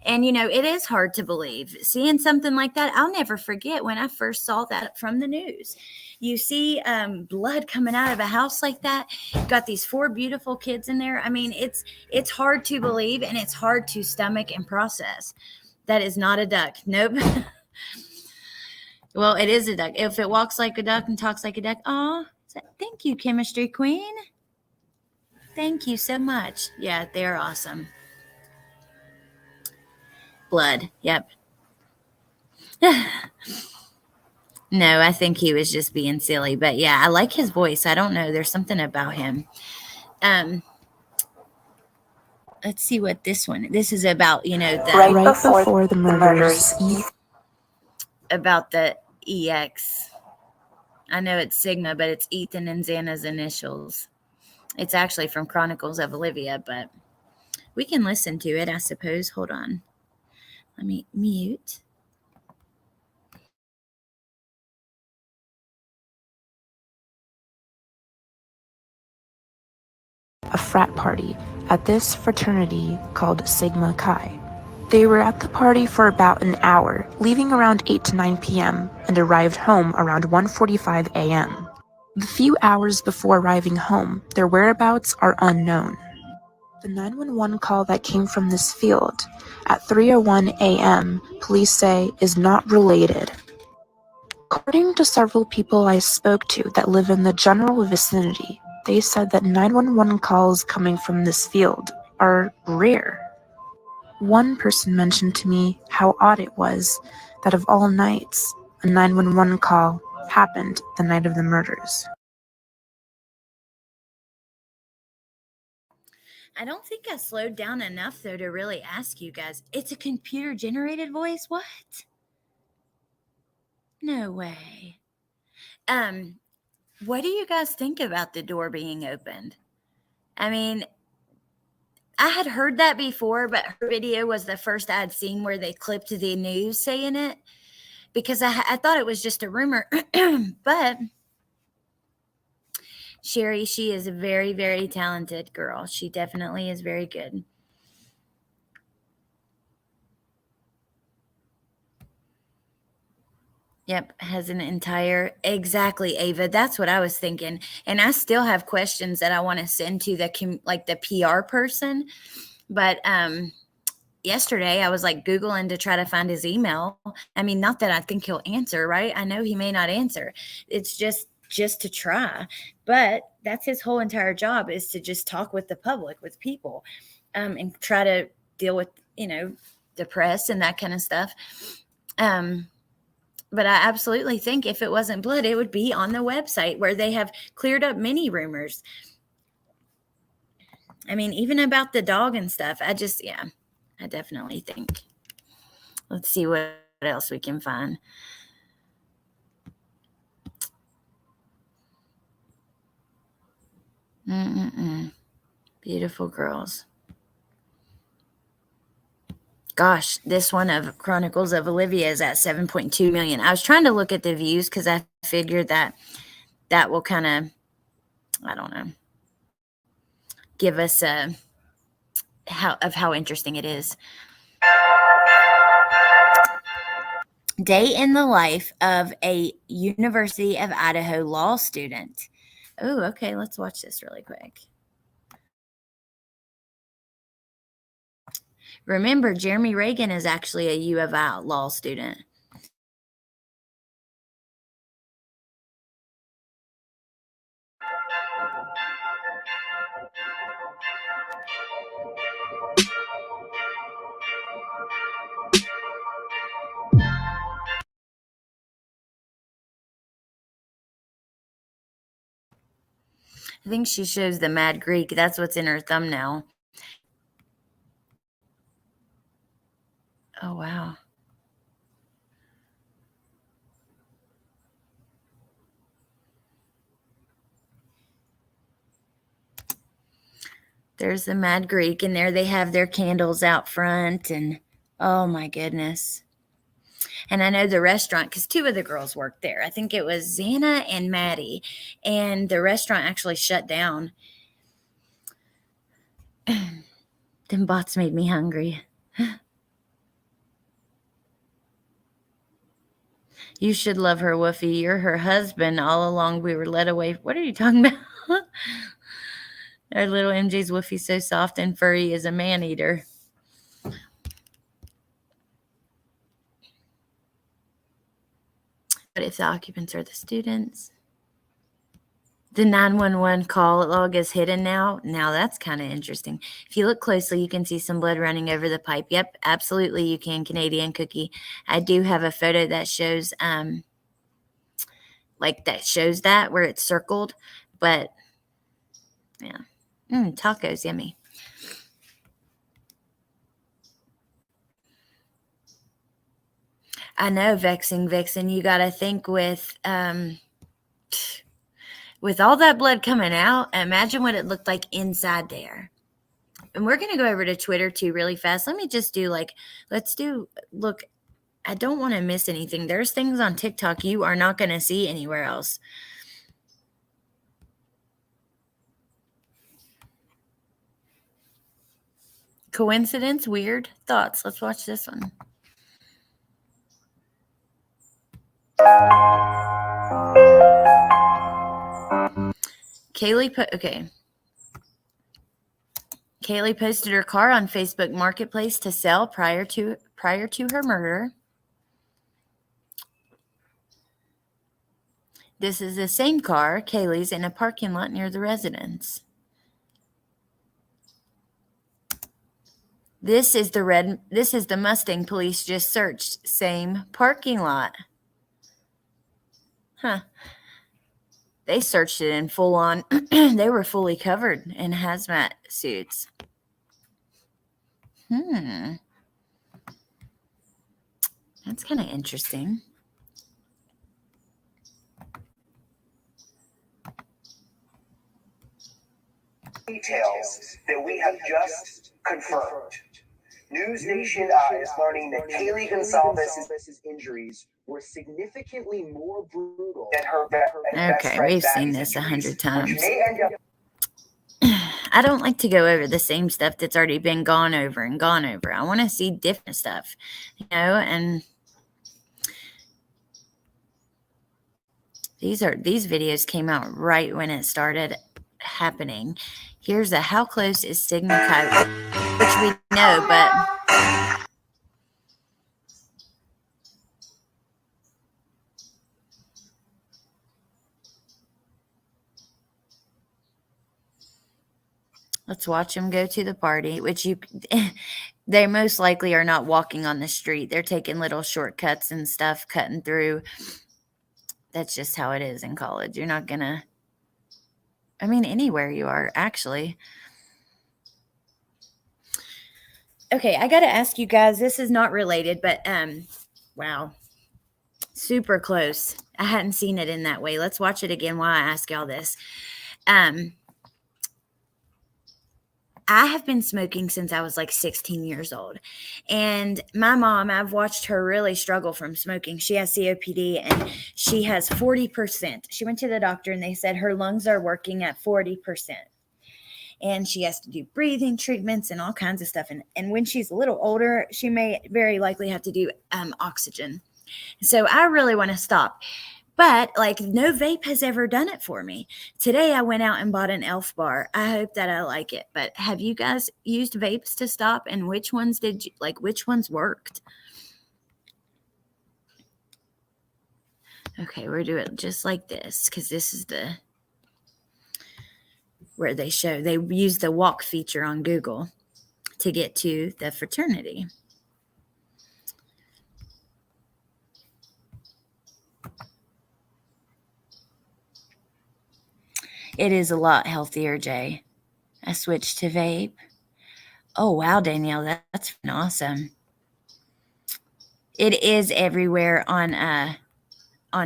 And, it is hard to believe. Seeing something like that, I'll never forget when I first saw that from the news. You see blood coming out of a house like that. You've got these 4 beautiful kids in there. I mean, it's hard to believe, and it's hard to stomach and process. That is not a duck. Nope. Well, it is a duck. If it walks like a duck and talks like a duck, thank you, Chemistry Queen. Thank you so much. Yeah, they're awesome. Blood. Yep. No, I think he was just being silly. But yeah, I like his voice. I don't know. There's something about him. Let's see what this one. This is about, right before the murders. About the EX. I know it's Sigma, but it's Ethan and Xana's initials. It's actually from Chronicles of Olivia, but we can listen to it, I suppose. Hold on. Let me mute. a frat party at this fraternity called Sigma Chi. They were at the party for about an hour, leaving around 8 to 9 p.m., and arrived home around 1:45 a.m. The few hours before arriving home, their whereabouts are unknown. The 911 call that came from this field at 3:01 a.m., police say, is not related. According to several people I spoke to that live in the general vicinity, they said that 911 calls coming from this field are rare. One person mentioned to me how odd it was that of all nights, a 911 call happened the night of the murders. I don't think I slowed down enough, though, to really ask you guys. It's a computer-generated voice? What? No way. What do you guys think about the door being opened? I mean, I had heard that before, but her video was the first I'd seen where they clipped the news saying it, because I thought it was just a rumor. But Sherry, she is a very, very talented girl. She definitely is very good. Yep, has an entire, exactly, Ava. That's what I was thinking. And I still have questions that I want to send to the PR person. But yesterday I was like Googling to try to find his email. I mean, not that I think he'll answer, right? I know he may not answer. It's just to try. But that's his whole entire job, is to just talk with the public, with people, and try to deal with, the press and that kind of stuff. But I absolutely think if it wasn't blood, it would be on the website where they have cleared up many rumors. I mean, even about the dog and stuff. I definitely think. Let's see what else we can find. Beautiful girls. Gosh, this one of Chronicles of Olivia is at 7.2 million. I was trying to look at the views because I figured that will kind of, I don't know, give us how interesting it is. Day in the life of a University of Idaho law student. Oh, okay, let's watch this really quick. Remember, Jeremy Reagan is actually a U of I law student. I think she shows the Mad Greek. That's what's in her thumbnail. Oh, wow. There's the Mad Greek, and there they have their candles out front, and oh my goodness. And I know the restaurant, because two of the girls worked there. I think it was Xana and Maddie, and the restaurant actually shut down. Them bots made me hungry. You should love her, Woofy. You're her husband. All along we were led away. What are you talking about? Our little MJ's Woofy, so soft and furry, is a man-eater. But if the occupants are the students, the 911 call log is hidden now. Now that's kind of interesting. If you look closely, you can see some blood running over the pipe. Yep, absolutely you can, Canadian Cookie. I do have a photo that shows that where it's circled, but yeah. Tacos, yummy. I know, Vexing Vixen, you got to think with all that blood coming out, imagine what it looked like inside there. And we're going to go over to Twitter too really fast. Let me just do look, I don't want to miss anything. There's things on TikTok you are not going to see anywhere else. Coincidence? Weird thoughts. Let's watch this one. Kaylee posted her car on Facebook Marketplace to sell prior to her murder. This is the same car, Kaylee's, in a parking lot near the residence. This is the Mustang police just searched. Same parking lot. Huh. They searched it in full on. They were fully covered in hazmat suits. That's kind of interesting. Details that we have just confirmed. News Nation is learning that Kaylee Gonzalez's injuries were significantly more brutal than her best Okay, friend we've seen Maddie's this 100 injuries, times. which may end up I don't like to go over the same stuff that's already been gone over. I want to see different stuff, and these videos came out right when it started happening. Here's a how close is Sigma Chi, which we know, but let's watch them go to the party, which they most likely are not walking on the street. They're taking little shortcuts and stuff, cutting through. That's just how it is in college. You're not gonna, anywhere you are, actually. Okay, I gotta ask you guys, this is not related, but wow. Super close. I hadn't seen it in that way. Let's watch it again while I ask y'all this. I have been smoking since I was like 16 years old. And my mom, I've watched her really struggle from smoking. She has COPD and she has 40%. She went to the doctor and they said her lungs are working at 40%. And she has to do breathing treatments and all kinds of stuff. And when she's a little older, she may very likely have to do oxygen. So I really want to stop. But no vape has ever done it for me. Today I went out and bought an Elf bar. I hope that I like it. But have you guys used vapes to stop? And which ones which ones worked? Okay, we're doing it just like this because this is where they use the walk feature on Google to get to the fraternity. It is a lot healthier, Jay. I switched to vape. Oh, wow, Danielle, that's awesome. It is everywhere on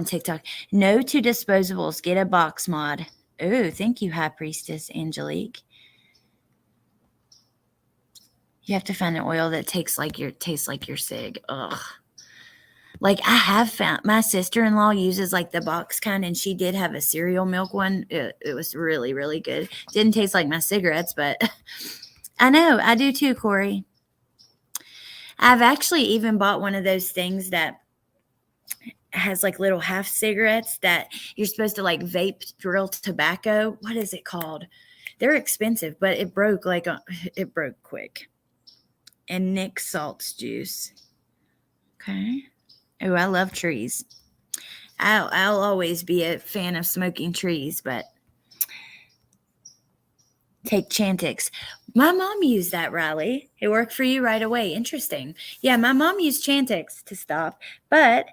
TikTok. No to disposables. Get a box mod. Oh, thank you, High Priestess Angelique. You have to find an oil that tastes like your cig. Ugh. I have found my sister-in-law uses the box kind, and she did have a cereal milk one. It was really, really good. Didn't taste like my cigarettes, but I know I do too, Corey. I've actually even bought one of those things that has little half cigarettes that you're supposed to vape real tobacco. What is it called? They're expensive, but it broke it broke quick. And Nick Salt's juice. Okay. Oh, I love trees. I'll always be a fan of smoking trees, but take Chantix. My mom used that, Riley. It worked for you right away. Interesting. Yeah, my mom used Chantix to stop, but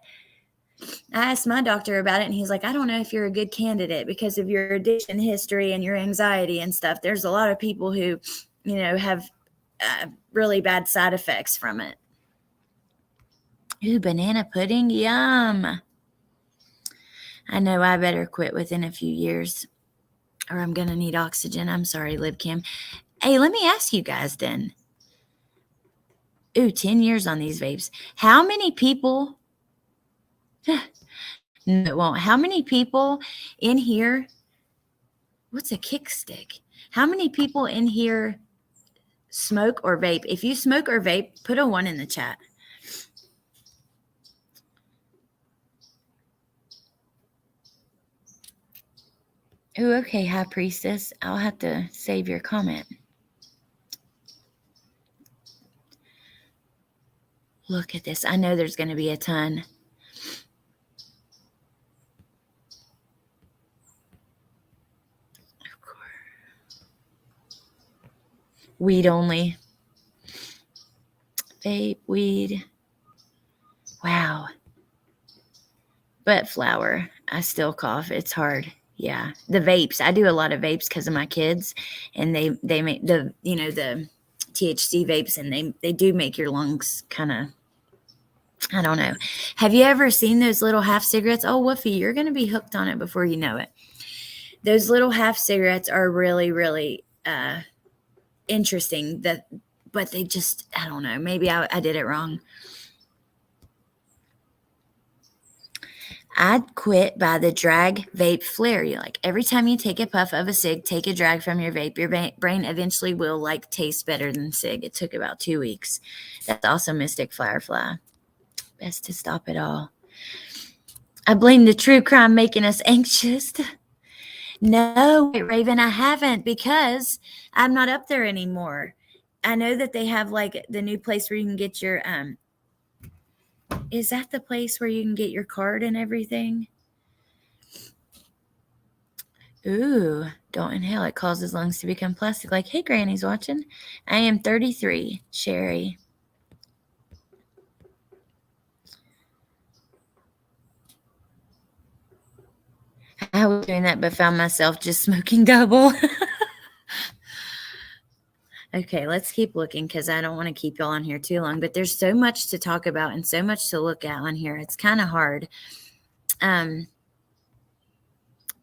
I asked my doctor about it, and he's like, I don't know if you're a good candidate because of your addiction history and your anxiety and stuff. There's a lot of people who, have really bad side effects from it. Ooh, banana pudding. Yum. I know I better quit within a few years or I'm going to need oxygen. I'm sorry, LibCam. Hey, let me ask you guys then. Ooh, 10 years on these vapes. How many people... No, it won't. How many people in here... What's a kickstick? How many people in here smoke or vape? If you smoke or vape, put a 1 in the chat. Ooh, okay, High Priestess. I'll have to save your comment. Look at this. I know there's going to be a ton. Of course. Weed only. Vape, weed. Wow. But flower. I still cough. It's hard. Yeah. The vapes. I do a lot of vapes because of my kids. And they make the THC vapes, and they do make your lungs kind of, I don't know. Have you ever seen those little half cigarettes? Oh, Woofy, you're going to be hooked on it before you know it. Those little half cigarettes are really, really interesting. But they just, I don't know. Maybe I did it wrong. I'd quit by the drag vape flare. You like every time you take a puff of a cig, take a drag from your vape. Your brain eventually will like taste better than cig. It took about 2 weeks. That's also Mystic Firefly. Best to stop it all. I blame the true crime making us anxious. No, Raven, I haven't, because I'm not up there anymore. I know that they have like the new place where you can get your is that the place where you can get your card and everything? Ooh, don't inhale. It causes lungs to become plastic. Like, hey, Granny's watching. I am 33, Sherry. I was doing that, but found myself just smoking double. Okay, let's keep looking because I don't want to keep y'all on here too long. But there's so much to talk about and so much to look at on here. It's kind of hard. And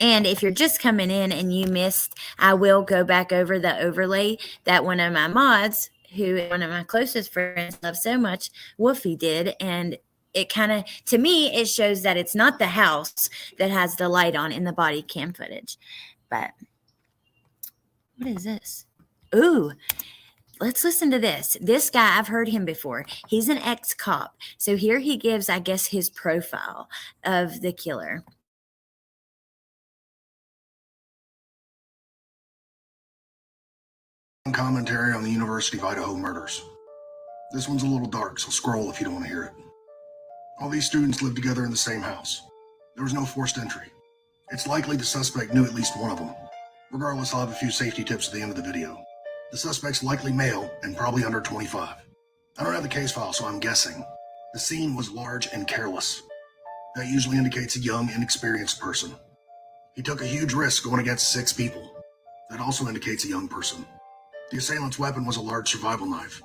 if you're just coming in and you missed, I will go back over the overlay that one of my mods, who one of my closest friends love so much, Woofy, did. And it kind of, to me, it shows that it's not the house that has the light on in the body cam footage. But what is this? Ooh, let's listen to this. This guy, I've heard him before. He's an ex-cop. So here he gives, I guess, his profile of the killer. Commentary on the University of Idaho murders. This one's a little dark, so scroll if you don't want to hear it. All these students lived together in the same house. There was no forced entry. It's likely the suspect knew at least one of them. Regardless, I'll have a few safety tips at the end of the video. The suspect's likely male and probably under 25. I don't have the case file, so I'm guessing. The scene was large and careless. That usually indicates a young, inexperienced person. He took a huge risk going against 6 people. That also indicates a young person. The assailant's weapon was a large survival knife.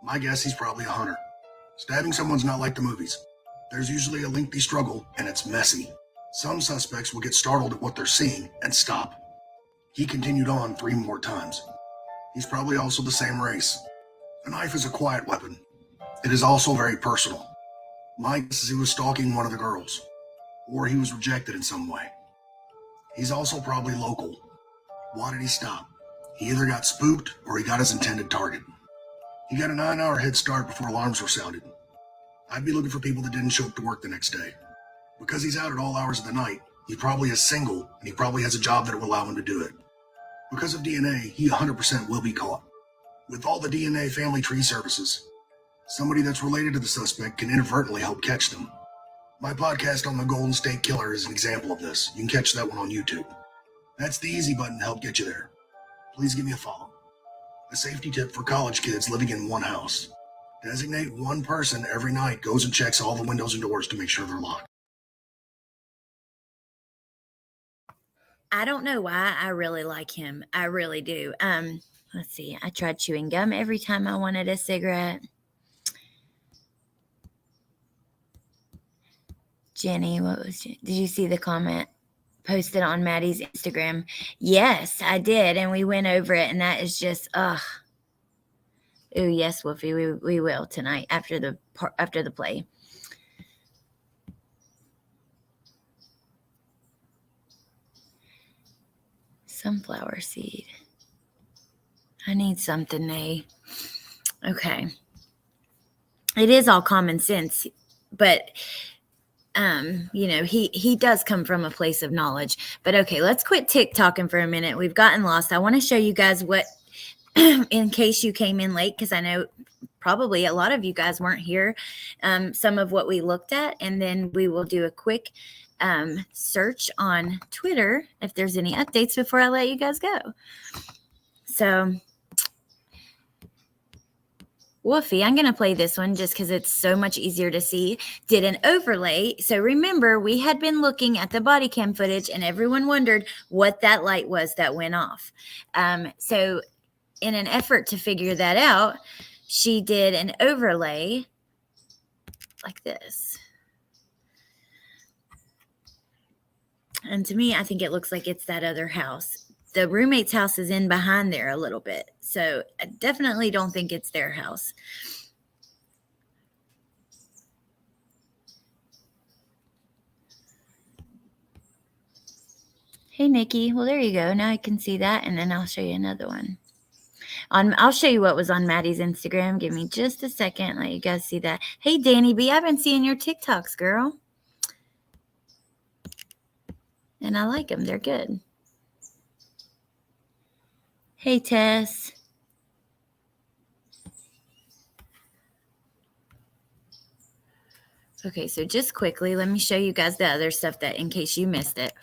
My guess, he's probably a hunter. Stabbing someone's not like the movies. There's usually a lengthy struggle, and it's messy. Some suspects will get startled at what they're seeing and stop. He continued on 3 more times. He's probably also the same race. A knife is a quiet weapon. It is also very personal. My guess is he was stalking one of the girls, or he was rejected in some way. He's also probably local. Why did he stop? He either got spooked or he got his intended target. He got a 9-hour head start before alarms were sounded. I'd be looking for people that didn't show up to work the next day. Because he's out at all hours of the night, he probably is single, and he probably has a job that will allow him to do it. Because of DNA, he 100% will be caught. With all the DNA family tree services, somebody that's related to the suspect can inadvertently help catch them. My podcast on the Golden State Killer is an example of this. You can catch that one on YouTube. That's the easy button to help get you there. Please give me a follow. A safety tip for college kids living in one house. Designate one person every night goes and checks all the windows and doors to make sure they're locked. I don't know why I really like him. I really do. Let's see. I tried chewing gum every time I wanted a cigarette. Jenny, did you see the comment posted on Maddie's Instagram? Yes, I did. And we went over it, and that is just, ugh. Ooh, yes, Woofy, we will tonight after the play. Sunflower seed. I need something, Nay. Okay. It is all common sense, but he does come from a place of knowledge. But okay, let's quit TikToking for a minute. We've gotten lost. I want to show you guys what, in case you came in late, because I know probably a lot of you guys weren't here, some of what we looked at, and then we will do a quick search on Twitter if there's any updates before I let you guys go. So Woofy, I'm going to play this one just because it's so much easier to see. Did an overlay. So remember, we had been looking at the body cam footage and everyone wondered what that light was that went off. So in an effort to figure that out, she did an overlay like this. And to me, I think it looks like it's that other house. The roommate's house is in behind there a little bit. So I definitely don't think it's their house. Hey, Nikki. Well, there you go. Now I can see that. And then I'll show you another one. I'll show you what was on Maddie's Instagram. Give me just a second. Let you guys see that. Hey, Danny B. I've been seeing your TikToks, girl. And I like them. They're good. Hey, Tess. Okay, so just quickly, let me show you guys the other stuff that, in case you missed it.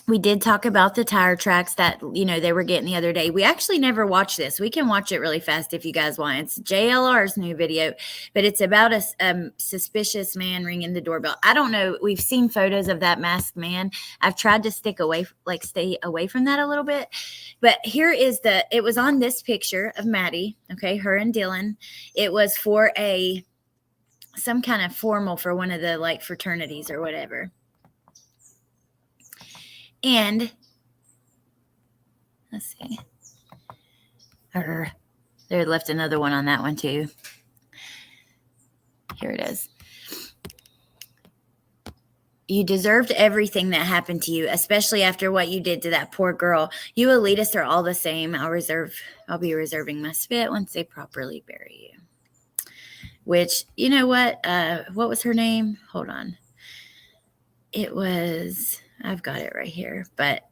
We did talk about the tire tracks that, they were getting the other day. We actually never watched this. We can watch it really fast if you guys want. It's JLR's new video, but it's about a suspicious man ringing the doorbell. I don't know. We've seen photos of that masked man. I've tried to stay away from that a little bit. But here is it was on this picture of Maddie, okay, her and Dylan. It was for some kind of formal for one of the fraternities or whatever. And let's see. They left another one on that one too. Here it is. You deserved everything that happened to you, especially after what you did to that poor girl. You elitists are all the same. I'll be reserving my spit once they properly bury you. Which, you know what? What was her name? Hold on. I've got it right here, but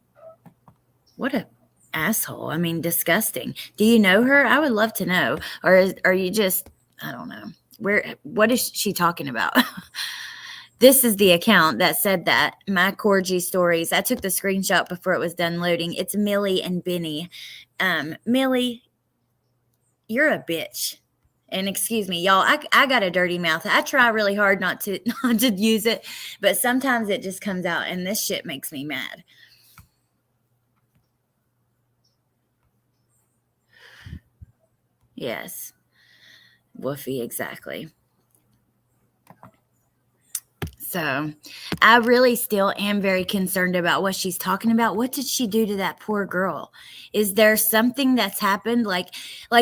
what a asshole. I mean, disgusting. Do you know her? I would love to know. Or are you just, I don't know. What is she talking about? This is the account that said that. My Corgi stories. I took the screenshot before it was done loading. It's Millie and Benny. Millie, you're a bitch. And excuse me, y'all, I got a dirty mouth. I try really hard not to use it, but sometimes it just comes out, and this shit makes me mad. Yes. Woofy, exactly. So I really still am very concerned about what she's talking about. What did she do to that poor girl? Is there something that's happened? Like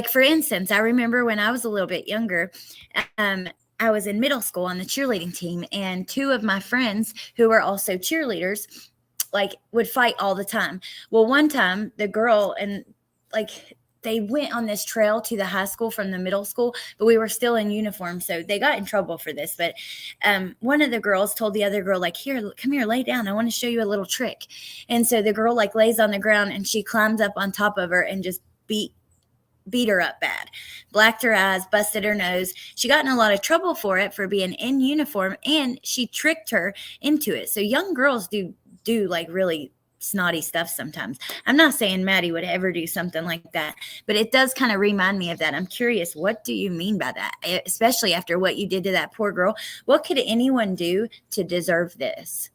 for instance, I remember when I was a little bit younger, I was in middle school on the cheerleading team, and two of my friends who were also cheerleaders, would fight all the time. Well, one time the girl they went on this trail to the high school from the middle school, but we were still in uniform. So they got in trouble for this. But one of the girls told the other girl, here, come here, lay down. I want to show you a little trick. And so the girl lays on the ground, and she climbs up on top of her and just beat her up bad. Blacked her eyes, busted her nose. She got in a lot of trouble for it, for being in uniform, and she tricked her into it. So young girls do really snotty stuff sometimes. I'm not saying Maddie would ever do something like that, but it does kind of remind me of that. I'm curious, what do you mean by that? Especially after what you did to that poor girl. What could anyone do to deserve this?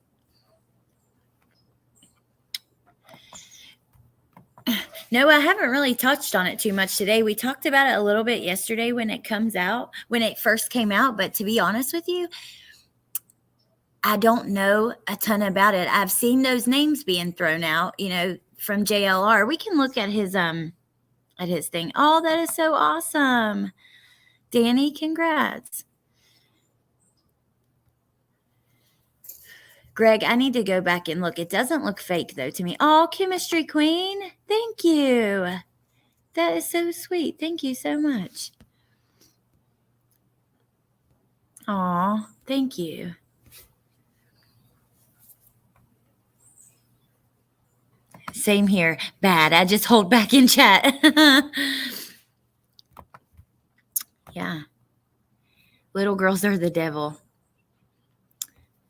No, I haven't really touched on it too much today. We talked about it a little bit yesterday when it first came out, but to be honest with you, I don't know a ton about it. I've seen those names being thrown out, from JLR. We can look at his thing. Oh, that is so awesome. Danny, congrats. Greg, I need to go back and look. It doesn't look fake, though, to me. Oh, Chemistry Queen. Thank you. That is so sweet. Thank you so much. Aw, thank you. Same here. Bad. I just hold back in chat. Yeah. Little girls are the devil.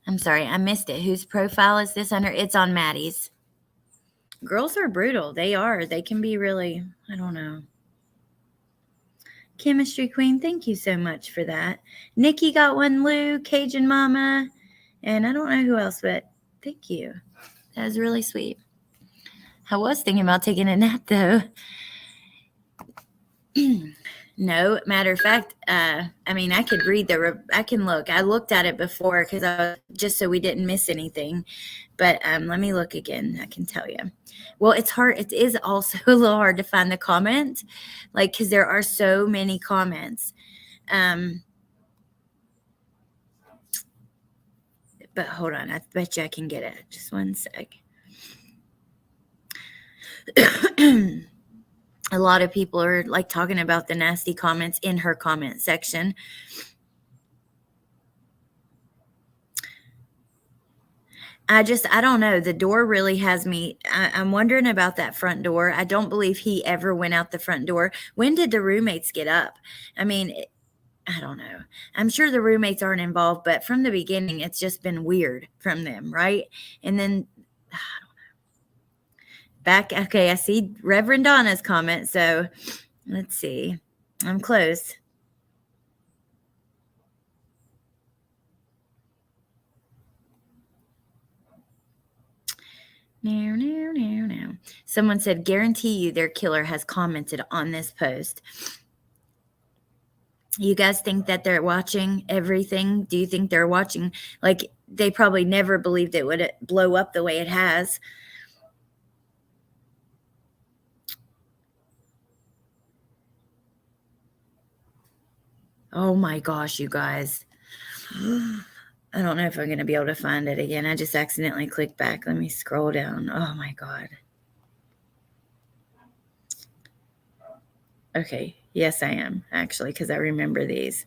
I'm sorry, I missed it. Whose profile is this under? It's on Maddie's. Girls are brutal. They are. They can be really, I don't know. Chemistry Queen, thank you so much for that. Nikki got one, Lou, Cajun Mama, and I don't know who else, but thank you. That was really sweet. I was thinking about taking a nap, though. No, matter of fact, I mean, I could read I can look. I looked at it before because just so we didn't miss anything. But let me look again. I can tell you. Well, it's hard. It is also a little hard to find the comment, like, because there are so many comments. But hold on. I bet you I can get it. Just one sec. A lot of people are like talking about the nasty comments in her comment section. I don't know. The door really has me. I'm wondering about that front door. I don't believe he ever went out the front door. When did the roommates get up? I mean, I don't know. I'm sure the roommates aren't involved, but from the beginning, it's just been weird from them, right? And then, I don't know. Back, okay, I see Reverend Donna's comment. So let's see. I'm close. No. Someone said, guarantee you their killer has commented on this post. You guys think that they're watching everything? Do you think they're watching? Like, they probably never believed it would blow up the way it has. Oh my gosh, you guys. I don't know if I'm going to be able to find it again. I just accidentally clicked back. Let me scroll down. Oh my God. Okay. Yes, I am, actually, because I remember these.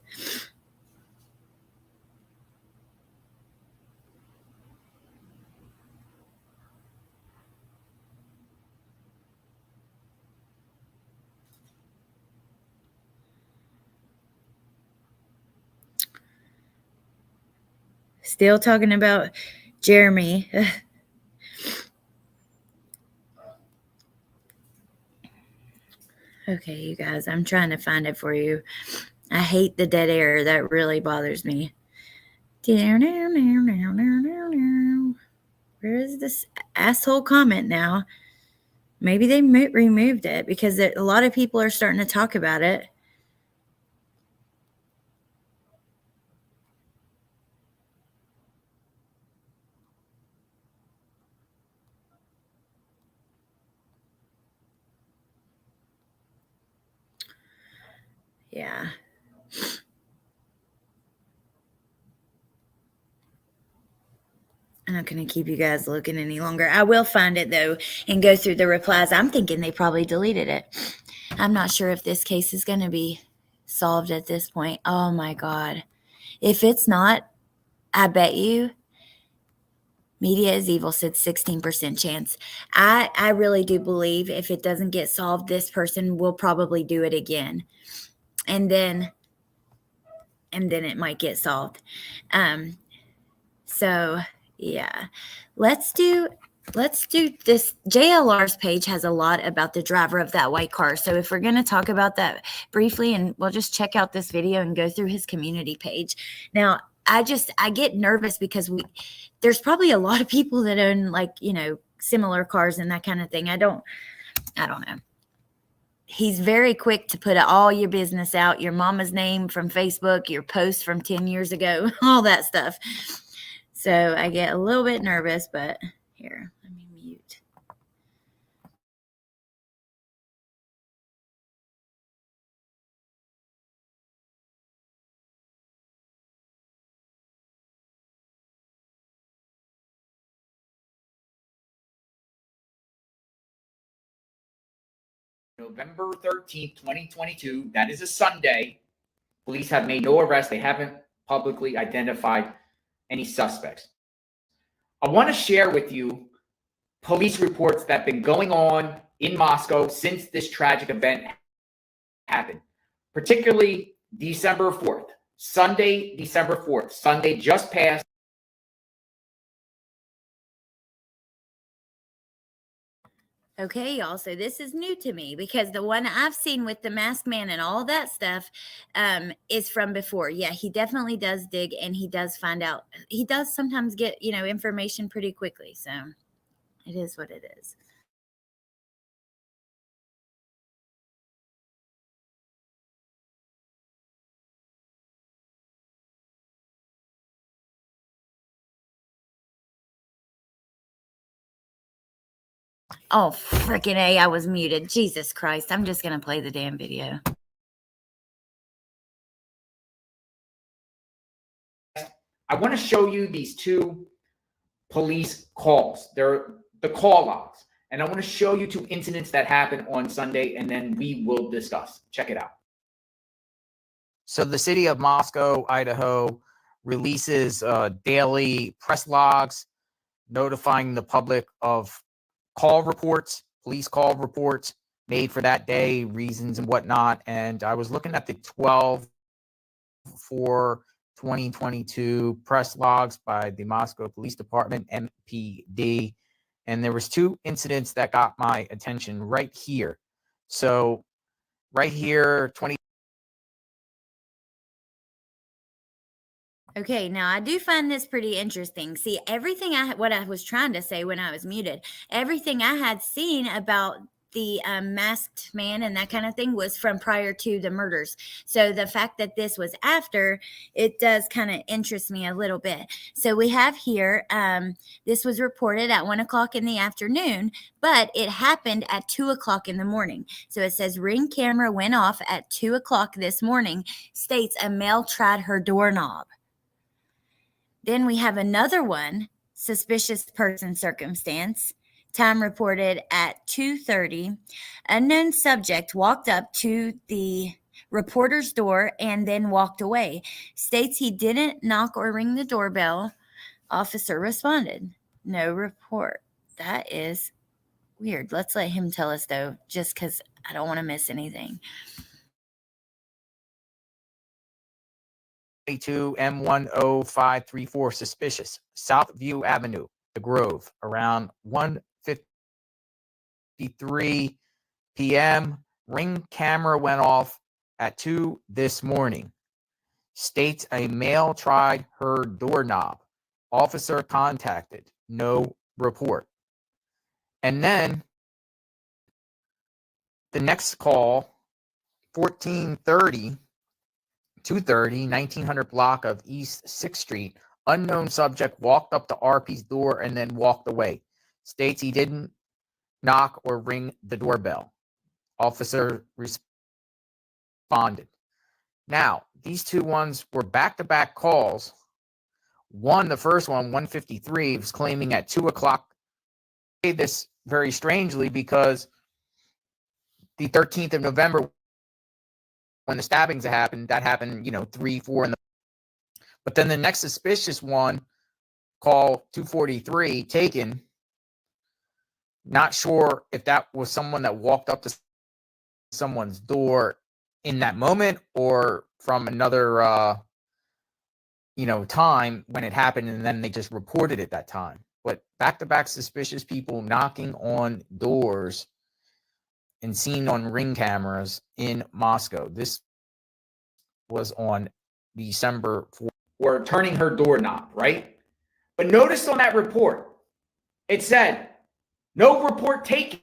Still talking about Jeremy. Okay, you guys, I'm trying to find it for you. I hate the dead air. That really bothers me. Where is this asshole comment now? Maybe they removed it because a lot of people are starting to talk about it. Yeah. I'm not going to keep you guys looking any longer. I will find it, though, and go through the replies. I'm thinking they probably deleted it. I'm not sure if this case is going to be solved at this point. Oh, my God. If it's not, I bet you Media is Evil said 16% chance. I really do believe if it doesn't get solved, this person will probably do it again. And then it might get solved. So yeah, let's do this. JLR's page has a lot about the driver of that white car. So if we're going to talk about that briefly, and we'll just check out this video and go through his community page. Now, I get nervous because there's probably a lot of people that own, like, similar cars and that kind of thing. I don't know. He's very quick to put all your business out, your mama's name from Facebook, your posts from 10 years ago, all that stuff. So I get a little bit nervous, but here, let me mute. November 13th, 2022. That is a Sunday. Police have made no arrests. They haven't publicly identified any suspects. I want to share with you police reports that have been going on in Moscow since this tragic event happened, particularly December 4th, Sunday, December 4th, Sunday just passed. Okay, y'all. So this is new to me because the one I've seen with the masked man and all that stuff is from before. Yeah, he definitely does dig and he does find out. He does sometimes get, information pretty quickly. So it is what it is. Oh, freaking A, I was muted. Jesus Christ. I'm just going to play the damn video. I want to show you these two police calls. They're the call logs. And I want to show you two incidents that happened on Sunday, and then we will discuss. Check it out. So the city of Moscow, Idaho, releases daily press logs notifying the public of call reports, police call reports made for that day, reasons and whatnot. And I was looking at the 12/4/2022 press logs by the Moscow Police Department, MPD. And there was two incidents that got my attention right here. So right here, Okay, now I do find this pretty interesting. See, what I was trying to say when I was muted, everything I had seen about the masked man and that kind of thing was from prior to the murders. So the fact that this was after, it does kind of interest me a little bit. So we have here, this was reported at 1 o'clock in the afternoon, but it happened at 2 o'clock in the morning. So it says Ring camera went off at 2 o'clock this morning, states a male tried her doorknob. Then we have another one, suspicious person circumstance. Time reported at 2:30. Unknown subject walked up to the reporter's door and then walked away. States he didn't knock or ring the doorbell. Officer responded. No report. That is weird. Let's let him tell us, though, just because I don't want to miss anything. M10534, suspicious, Southview Avenue, The Grove, around 1:53 p.m. Ring camera went off at 2 this morning. States a male tried her doorknob. Officer contacted. No report. And then the next call, 14:30, 2:30, 1900 block of East 6th Street. Unknown subject walked up to RP's door and then walked away. States he didn't knock or ring the doorbell. Officer responded. Now, these two ones were back-to-back calls. The first one, 1:53, was claiming at 2 o'clock. I say this very strangely because the 13th of November, when the stabbings happened, that happened, 3, 4 in the. But then the next suspicious one, call 2:43, taken. Not sure if that was someone that walked up to someone's door in that moment or from another, time when it happened, and then they just reported it that time. But back-to-back suspicious people knocking on doors and seen on Ring cameras in Moscow. This was on December 4th. Or turning her doorknob, right? But notice on that report, it said, no report taken.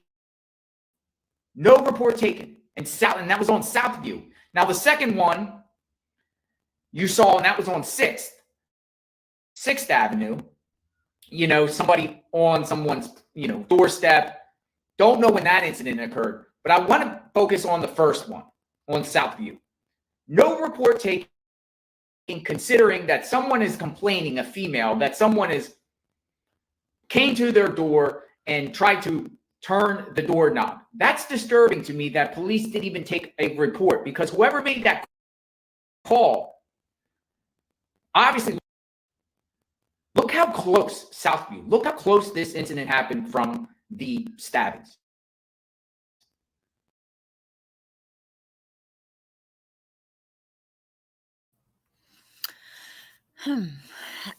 No report taken. And that was on Southview. Now, the second one you saw, and that was on 6th Avenue. Somebody on someone's, doorstep. Don't know when that incident occurred. But I want to focus on the first one, on Southview. No report taken, considering that someone is complaining, a female, that someone came to their door and tried to turn the doorknob. That's disturbing to me that police didn't even take a report, because whoever made that call, obviously, look how close Southview, look how close this incident happened from the stabbings.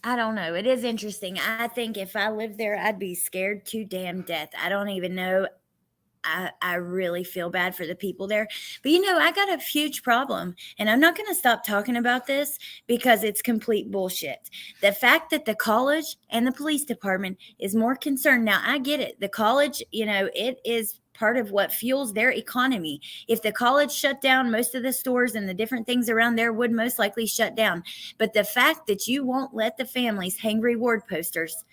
I don't know. It is interesting. I think if I lived there, I'd be scared to damn death. I don't even know. I really feel bad for the people there. But I got a huge problem, and I'm not going to stop talking about this because it's complete bullshit. The fact that the college and the police department is more concerned. Now, I get it. The college, it is part of what fuels their economy. If the college shut down, most of the stores and the different things around there would most likely shut down. But the fact that you won't let the families hang reward posters,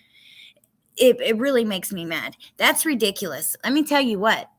it really makes me mad. That's ridiculous. Let me tell you what.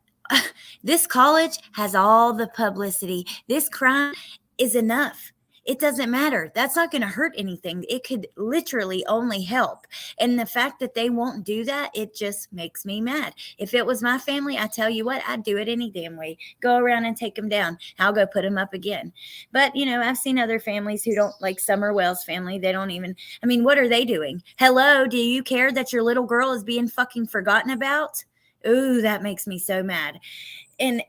This college has all the publicity. This crime is enough. It doesn't matter. That's not going to hurt anything. It could literally only help. And the fact that they won't do that, it just makes me mad. If it was my family, I tell you what, I'd do it any damn way. Go around and take them down. I'll go put them up again. But, I've seen other families who don't, like Summer Wells' family. They don't even, what are they doing? Hello, do you care that your little girl is being fucking forgotten about? Ooh, that makes me so mad. And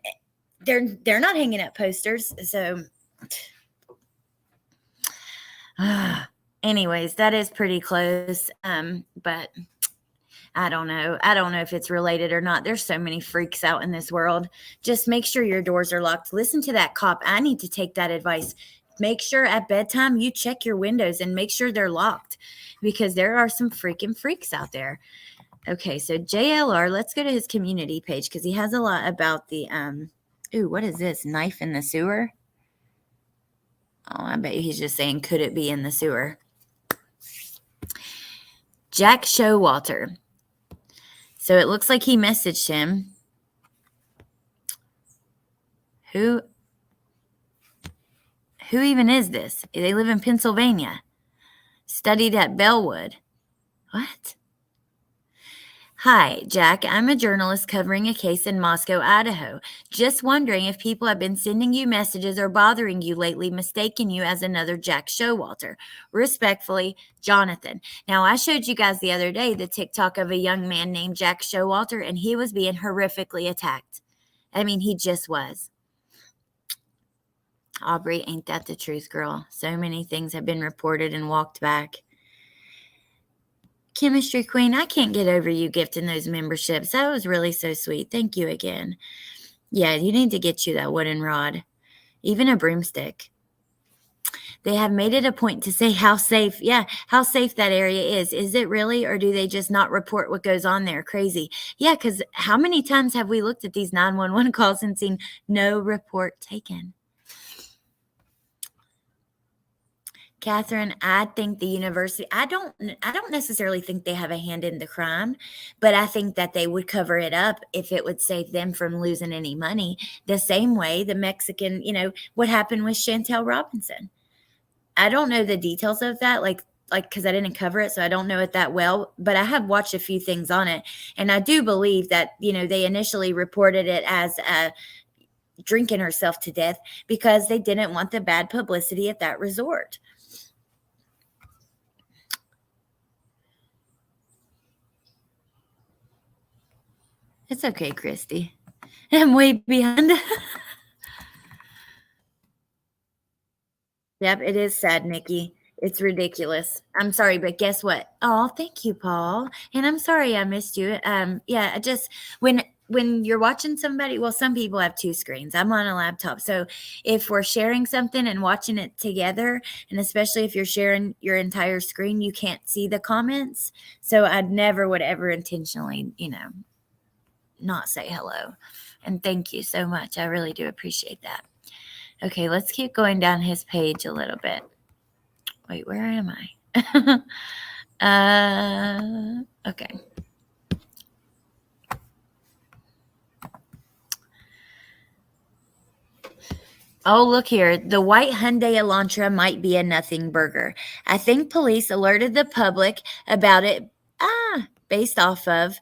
they're not hanging up posters. So anyways, that is pretty close. But I don't know. I don't know if it's related or not. There's so many freaks out in this world. Just make sure your doors are locked. Listen to that cop. I need to take that advice. Make sure at bedtime you check your windows and make sure they're locked, because there are some freaking freaks out there. Okay, so JLR, let's go to his community page because he has a lot about the, what is this? Knife in the sewer? Oh, I bet he's just saying, could it be in the sewer? Jack Showalter. So it looks like he messaged him. Who even is this? They live in Pennsylvania. Studied at Bellwood. What? Hi, Jack. I'm a journalist covering a case in Moscow, Idaho. Just wondering if people have been sending you messages or bothering you lately, mistaking you as another Jack Showalter. Respectfully, Jonathan. Now, I showed you guys the other day the TikTok of a young man named Jack Showalter, and he was being horrifically attacked. He just was. Aubrey, ain't that the truth, girl? So many things have been reported and walked back. Chemistry Queen, I can't get over you gifting those memberships. That was really so sweet. Thank you again. Yeah, you need to get you that wooden rod. Even a broomstick. They have made it a point to say how safe that area is. Is it really, or do they just not report what goes on there? Crazy. Yeah, because how many times have we looked at these 911 calls and seen no report taken? Catherine, I think the university, I don't necessarily think they have a hand in the crime, but I think that they would cover it up if it would save them from losing any money. The same way the Mexican, what happened with Chantel Robinson. I don't know the details of that, like because I didn't cover it, so I don't know it that well, but I have watched a few things on it. And I do believe that, they initially reported it as drinking herself to death because they didn't want the bad publicity at that resort. It's okay, Christy. I'm way behind. Yep, it is sad, Nikki. It's ridiculous. I'm sorry, but guess what? Oh, thank you, Paul. And I'm sorry I missed you. I just when you're watching somebody, well, some people have two screens. I'm on a laptop. So if we're sharing something and watching it together, and especially if you're sharing your entire screen, you can't see the comments. So I never would ever intentionally, not say hello. And thank you so much. I really do appreciate that. Okay, let's keep going down his page a little bit. Wait, where am I? Okay. Oh, look here. The white Hyundai Elantra might be a nothing burger. I think police alerted the public about it based off of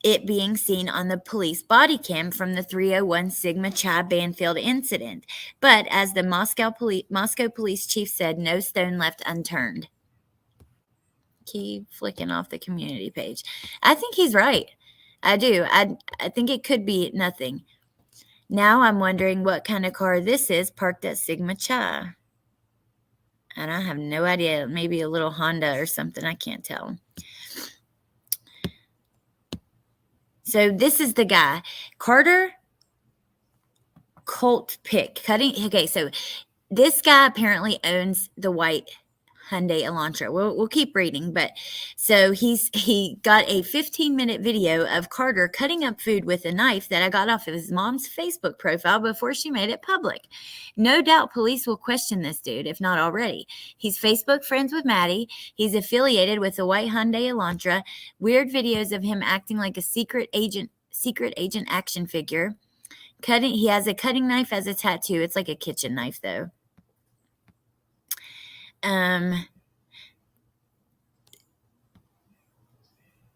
it being seen on the police body cam from the 301 Sigma Chi Banfield incident. But as the Moscow police chief said, no stone left unturned. Keep flicking off the community page. I think he's right. I do. I think it could be nothing. Now I'm wondering what kind of car this is parked at Sigma Chi. And I have no idea. Maybe a little Honda or something. I can't tell. So this is the guy. Carter Colt Pick. Okay, so this guy apparently owns the white Hyundai Elantra. We'll keep reading, but so he got a 15-minute video of Carter cutting up food with a knife that I got off of his mom's Facebook profile before she made it public. No doubt police will question this dude, if not already. He's Facebook friends with Maddie. He's affiliated with the white Hyundai Elantra. Weird videos of him acting like a secret agent action figure. He has a cutting knife as a tattoo. It's like a kitchen knife, though.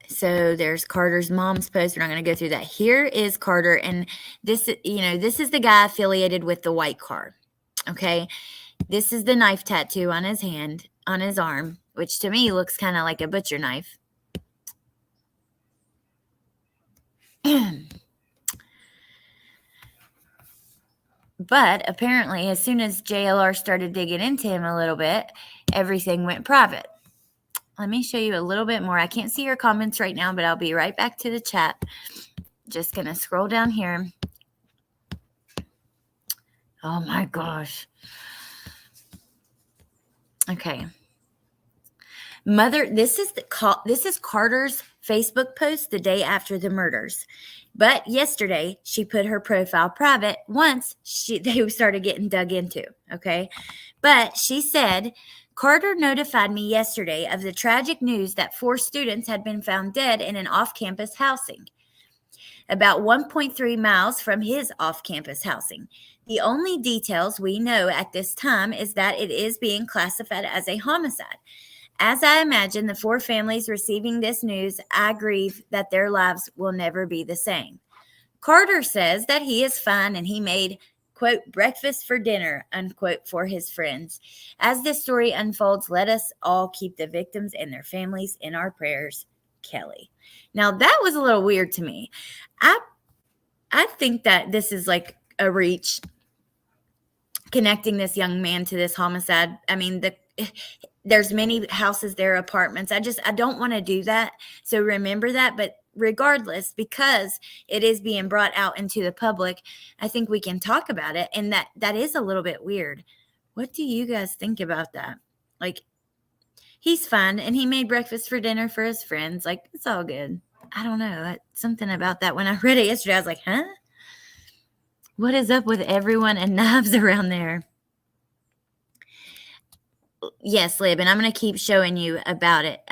So there's Carter's mom's post. We're not going to go through that. Here is Carter, and this is the guy affiliated with the white car. Okay, this is the knife tattoo on his hand, on his arm, which to me looks kind of like a butcher knife. But apparently, as soon as JLR started digging into him a little bit, everything went private. Let me show you a little bit more. I can't see your comments right now, but I'll be right back to the chat. Just going to scroll down here. Oh my gosh. Okay. This is Carter's Facebook post the day after the murders. But yesterday, she put her profile private once they started getting dug into, okay? But she said, Carter notified me yesterday of the tragic news that 4 students had been found dead in an off-campus housing, about 1.3 miles from his off-campus housing. The only details we know at this time is that it is being classified as a homicide. As I imagine the 4 families receiving this news, I grieve that their lives will never be the same. Carter says that he is fine and he made, quote, breakfast for dinner, unquote, for his friends. As this story unfolds, let us all keep the victims and their families in our prayers. Kelly. Now, that was a little weird to me. I think that this is like a reach, connecting this young man to this homicide. I mean, there's many houses there, apartments. I don't want to do that. So remember that. But regardless, because it is being brought out into the public, I think we can talk about it. And that is a little bit weird. What do you guys think about that? Like, he's fine and he made breakfast for dinner for his friends. Like, it's all good. I don't know. Something about that. When I read it yesterday, I was like, huh? What is up with everyone and knives around there? Yes, Lib, and I'm going to keep showing you about it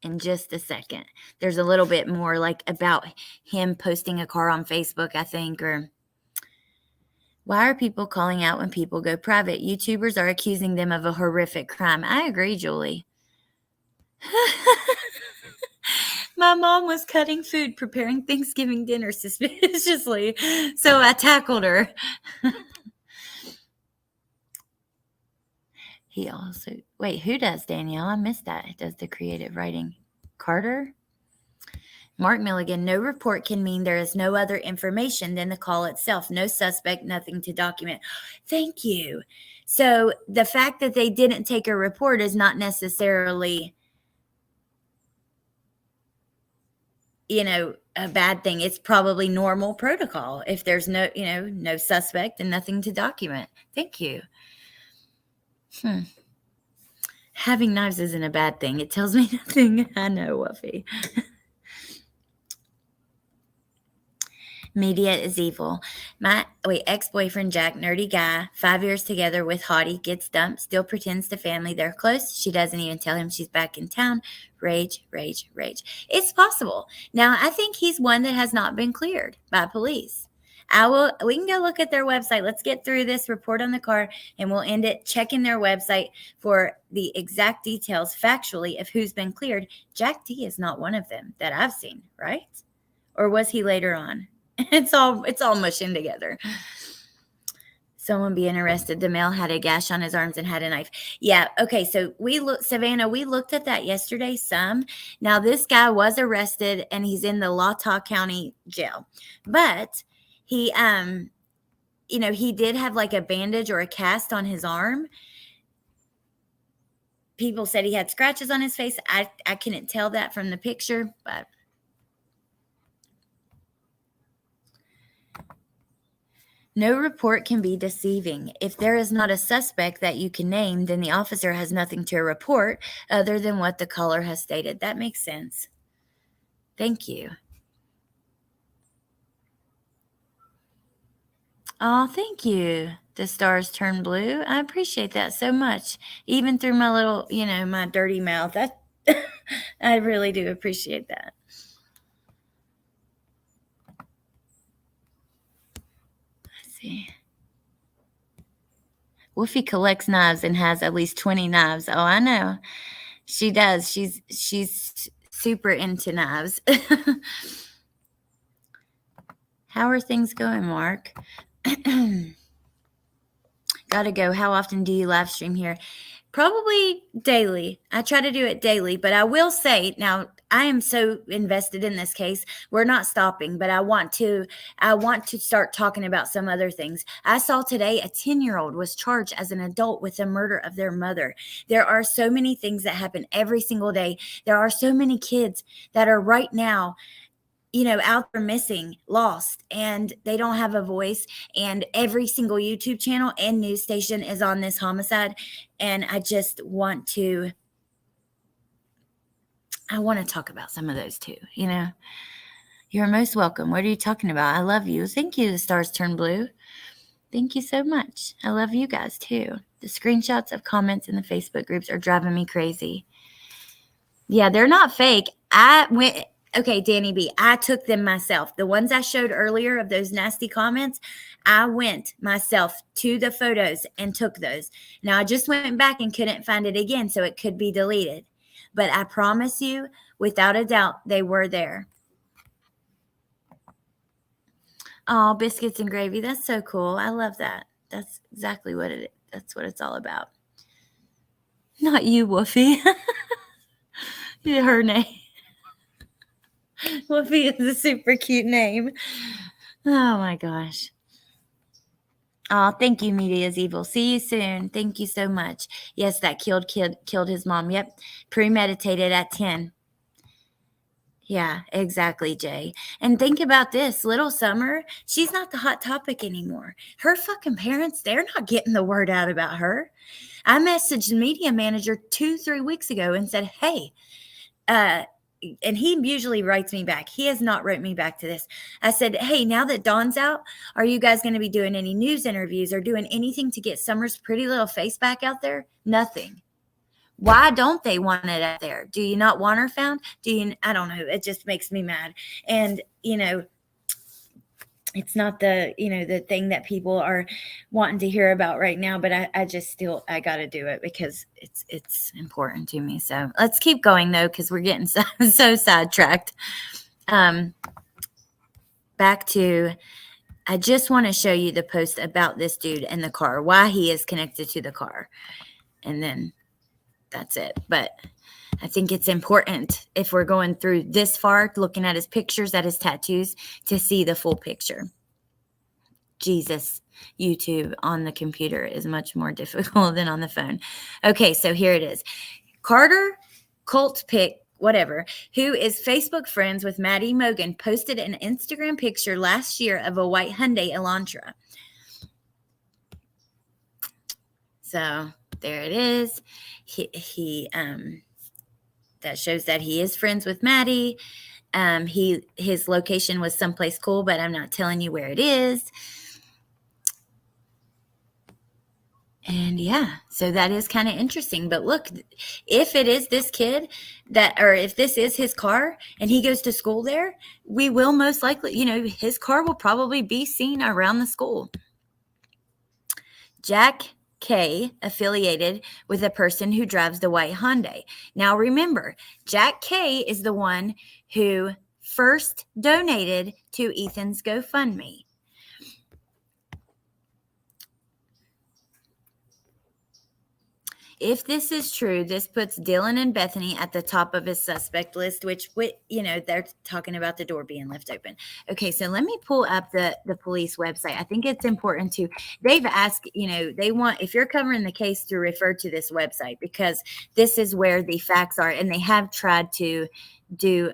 in just a second. There's a little bit more like about him posting a car on Facebook, I think, or why are people calling out when people go private? YouTubers are accusing them of a horrific crime. I agree, Julie. My mom was cutting food, preparing Thanksgiving dinner suspiciously, so I tackled her. He also, wait, who does, Danielle? I missed that. It does the creative writing. Carter? Mark Milligan, no report can mean there is no other information than the call itself. No suspect, nothing to document. Thank you. So the fact that they didn't take a report is not necessarily, a bad thing. It's probably normal protocol if there's no suspect and nothing to document. Thank you. Having knives isn't a bad thing. It tells me nothing. I know, Wuffy. Media is evil. Ex-boyfriend Jack, nerdy guy, 5 years together with Hottie, gets dumped, still pretends to family they're close. She doesn't even tell him she's back in town. Rage, rage, rage. It's possible. Now, I think he's one that has not been cleared by police. We can go look at their website. Let's get through this report on the car and we'll end it checking their website for the exact details factually of who's been cleared. Jack D is not one of them that I've seen, right? Or was he later on? It's all mushing together. Someone being arrested. The male had a gash on his arms and had a knife. Yeah. Okay. So Savannah, we looked at that yesterday some. Now, this guy was arrested and he's in the Latah County jail. But he, he did have like a bandage or a cast on his arm. People said he had scratches on his face. I couldn't tell that from the picture, but. No report can be deceiving. If there is not a suspect that you can name, then the officer has nothing to report other than what the caller has stated. That makes sense. Thank you. Oh, thank you. The stars turn blue. I appreciate that so much. Even through my little, my dirty mouth. I really do appreciate that. Let's see. Wolfie collects knives and has at least 20 knives. Oh, I know. She does. She's super into knives. How are things going, Mark? Gotta go. How often do you live stream here? Probably daily. I try to do it daily, but I will say now I am so invested in this case. We're not stopping, but I want to start talking about some other things. I saw today a 10-year-old was charged as an adult with the murder of their mother. There are so many things that happen every single day. There are so many kids that are right now out there missing, lost, and they don't have a voice. And every single YouTube channel and news station is on this homicide. And I just want to talk about some of those too. You're most welcome. What are you talking about? I love you. Thank you. The stars turn blue. Thank you so much. I love you guys too. The screenshots of comments in the Facebook groups are driving me crazy. Yeah, they're not fake. Okay, Danny B, I took them myself. The ones I showed earlier of those nasty comments, I went myself to the photos and took those. Now, I just went back and couldn't find it again, so it could be deleted. But I promise you, without a doubt, they were there. Oh, biscuits and gravy. That's so cool. I love that. That's exactly what that's what it's all about. Not you, Woofy. Her name. Woofy is a super cute name. Oh my gosh. Oh, thank you, Media is Evil. See you soon. Thank you so much. Yes, that killed kid killed his mom. Yep. Premeditated at 10. Yeah, exactly, Jay. And think about this. Little Summer, she's not the hot topic anymore. Her fucking parents, they're not getting the word out about her. I messaged the media manager 2-3 weeks ago and said, hey, and he usually writes me back. He has not wrote me back to this. I said, hey, now that Dawn's out, are you guys going to be doing any news interviews or doing anything to get Summer's pretty little face back out there? Nothing. Why don't they want it out there? Do you not want her found? I don't know. It just makes me mad. And, it's not the thing that people are wanting to hear about right now, but I got to do it because it's important to me. So let's keep going though, because we're getting so sidetracked. Back to, I just want to show you the post about this dude and the car, why he is connected to the car. And then that's it. But I think it's important if we're going through this far, looking at his pictures, at his tattoos, to see the full picture. Jesus, YouTube on the computer is much more difficult than on the phone. Okay, so here it is. Carter Colt Pick, whatever, who is Facebook friends with Maddie Mogan, posted an Instagram picture last year of a white Hyundai Elantra. So there it is. He that shows that he is friends with Maddie. His location was someplace cool, but I'm not telling you where it is. And yeah, so that is kind of interesting. But look, if it is this kid or if this is his car and he goes to school there, we will most likely, his car will probably be seen around the school. Jack K affiliated with a person who drives the white Hyundai. Now remember, Jack K is the one who first donated to Ethan's GoFundMe. If this is true, this puts Dylan and Bethany at the top of his suspect list, which, they're talking about the door being left open. Okay, so let me pull up the police website. I think it's important to, they've asked, they want, if you're covering the case, to refer to this website because this is where the facts are. And they have tried to do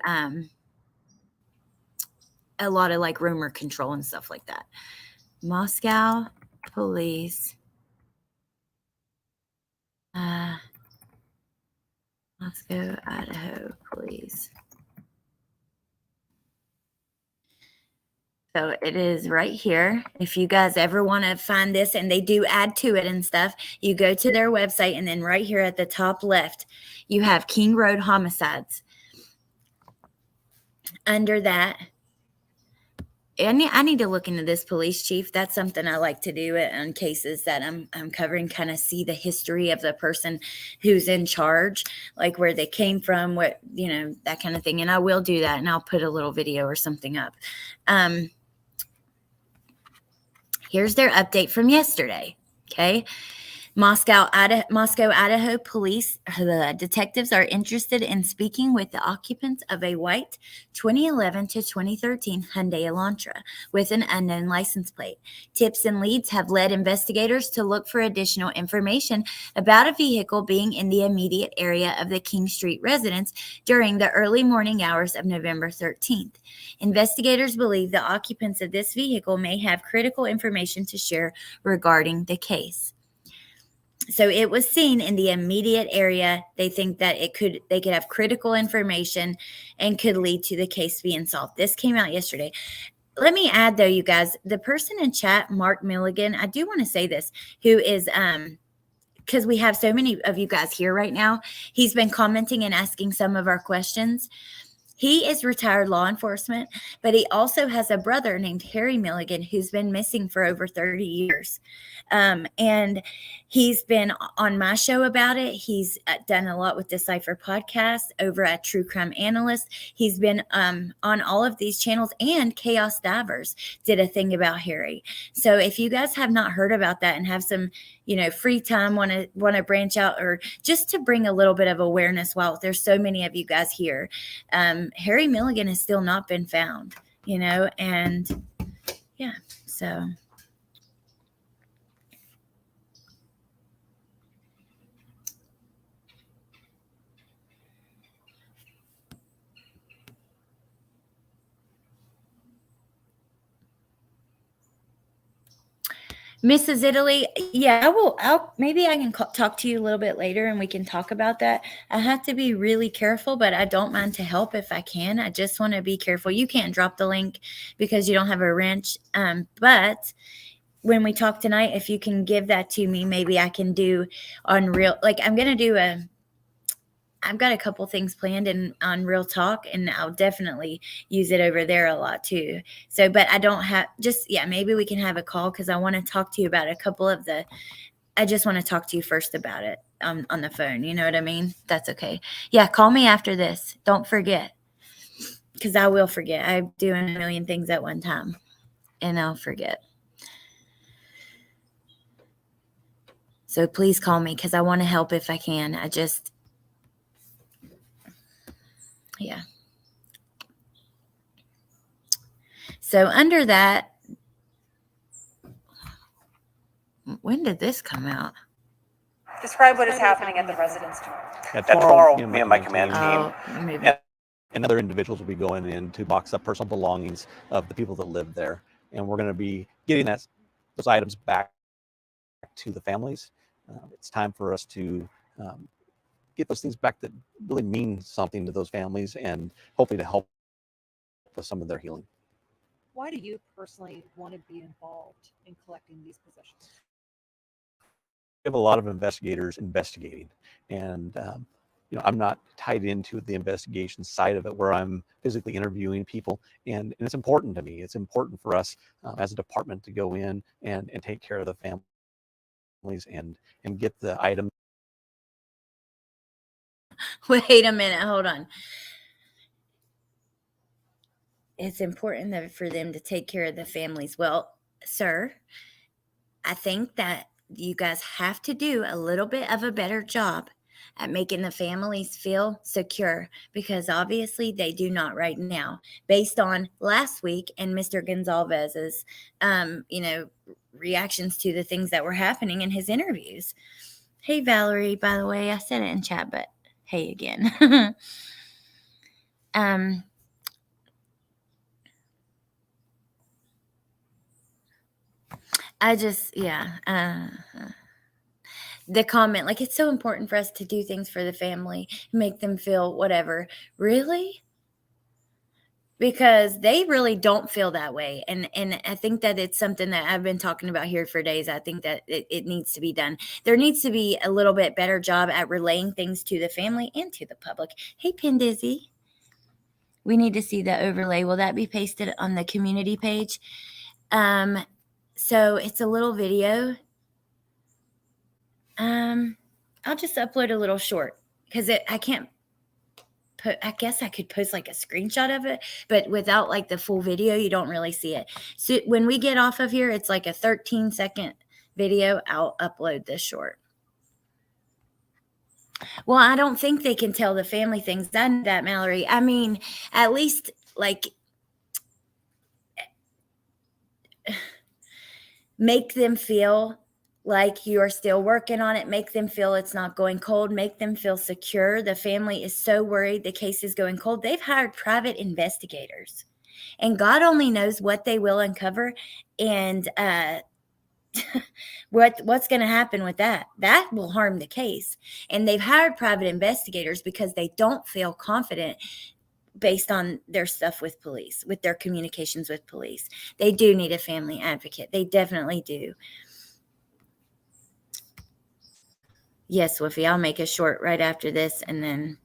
a lot of like rumor control and stuff like that. Moscow police. Moscow, Idaho police. So it is right here. If you guys ever want to find this, and they do add to it and stuff, you go to their website, and then right here at the top left, you have King Road homicides. Under that, I need to look into this police chief. That's something I like to do on cases that I'm covering, kind of see the history of the person who's in charge, like where they came from, what, that kind of thing. And I will do that, and I'll put a little video or something up. Here's their update from yesterday. Okay. Moscow, Idaho police detectives are interested in speaking with the occupants of a white 2011 to 2013 Hyundai Elantra with an unknown license plate. Tips and leads have led investigators to look for additional information about a vehicle being in the immediate area of the King Street residence during the early morning hours of November 13th. Investigators believe the occupants of this vehicle may have critical information to share regarding the case. So it was seen in the immediate area. They think that they could have critical information and could lead to the case being solved. This came out yesterday. Let me add, though, you guys, the person in chat, Mark Milligan, I do want to say this, who is, because we have so many of you guys here right now, he's been commenting and asking some of our questions. He is retired law enforcement, but he also has a brother named Harry Milligan who's been missing for over 30 years. And he's been on my show about it. He's done a lot with Decipher Podcast over at True Crime Analyst. He's been on all of these channels, and Chaos Divers did a thing about Harry. So if you guys have not heard about that and have some, free time, want to branch out, or just to bring a little bit of awareness while there's so many of you guys here, Harry Milligan has still not been found, and yeah, so. Mrs. Italy, yeah, maybe I can talk to you a little bit later and we can talk about that. I have to be really careful, but I don't mind to help if I can. I just want to be careful. You can't drop the link because you don't have a wrench. But when we talk tonight, if you can give that to me, maybe I can do on real, like I'm going to do I've got a couple things planned on Real Talk, and I'll definitely use it over there a lot too. So, but I don't have maybe we can have a call because I want to talk to you about a couple of I just want to talk to you first about it on the phone. You know what I mean? That's okay. Yeah. Call me after this. Don't forget, because I will forget. I'm doing a million things at one time and I'll forget. So please call me because I want to help if I can. Yeah. So under that, when did this come out? Describe what is happening at the residence tomorrow. Yeah, tomorrow, me and my command team Maybe. and other individuals will be going in to box up personal belongings of the people that live there. And we're going to be getting those items back to the families. It's time for us to get those things back that really mean something to those families, and hopefully to help with some of their healing. Why do you personally want to be involved in collecting these possessions? have a lot of investigators investigating, and I'm not tied into the investigation side of it where I'm physically interviewing people, and it's important to me. It's important for us as a department to go in and take care of the families and get the item. Wait a minute, hold on. It's important for them to take care of the families. Well, sir, I think that you guys have to do a little bit of a better job at making the families feel secure, because obviously they do not right now, based on last week and Mr. Gonzalez's, reactions to the things that were happening in his interviews. Hey, Valerie, by the way, I said it in chat, but hey again. I just, yeah. The comment, like, it's so important for us to do things for the family, make them feel whatever. Really? Because they really don't feel that way. And I think that it's something that I've been talking about here for days. I think that it needs to be done. There needs to be a little bit better job at relaying things to the family and to the public. Hey, Pin Dizzy. We need to see the overlay. Will that be pasted on the community page? So it's a little video. I'll just upload a little short because I can't put, I guess I could post like a screenshot of it, but without like the full video, you don't really see it. So when we get off of here, it's like a 13-second video. I'll upload this short. Well, I don't think they can tell the family things. I know that, Mallory. I mean, at least like make them feel like you are still working on it. Make them feel it's not going cold. Make them feel secure. The family is so worried the case is going cold. They've hired private investigators, and God only knows what they will uncover and what's going to happen with that. That will harm the case. And they've hired private investigators because they don't feel confident based on their stuff with police, with their communications with police. They do need a family advocate. They definitely do. Yes, Woofy, I'll make a short right after this, and then,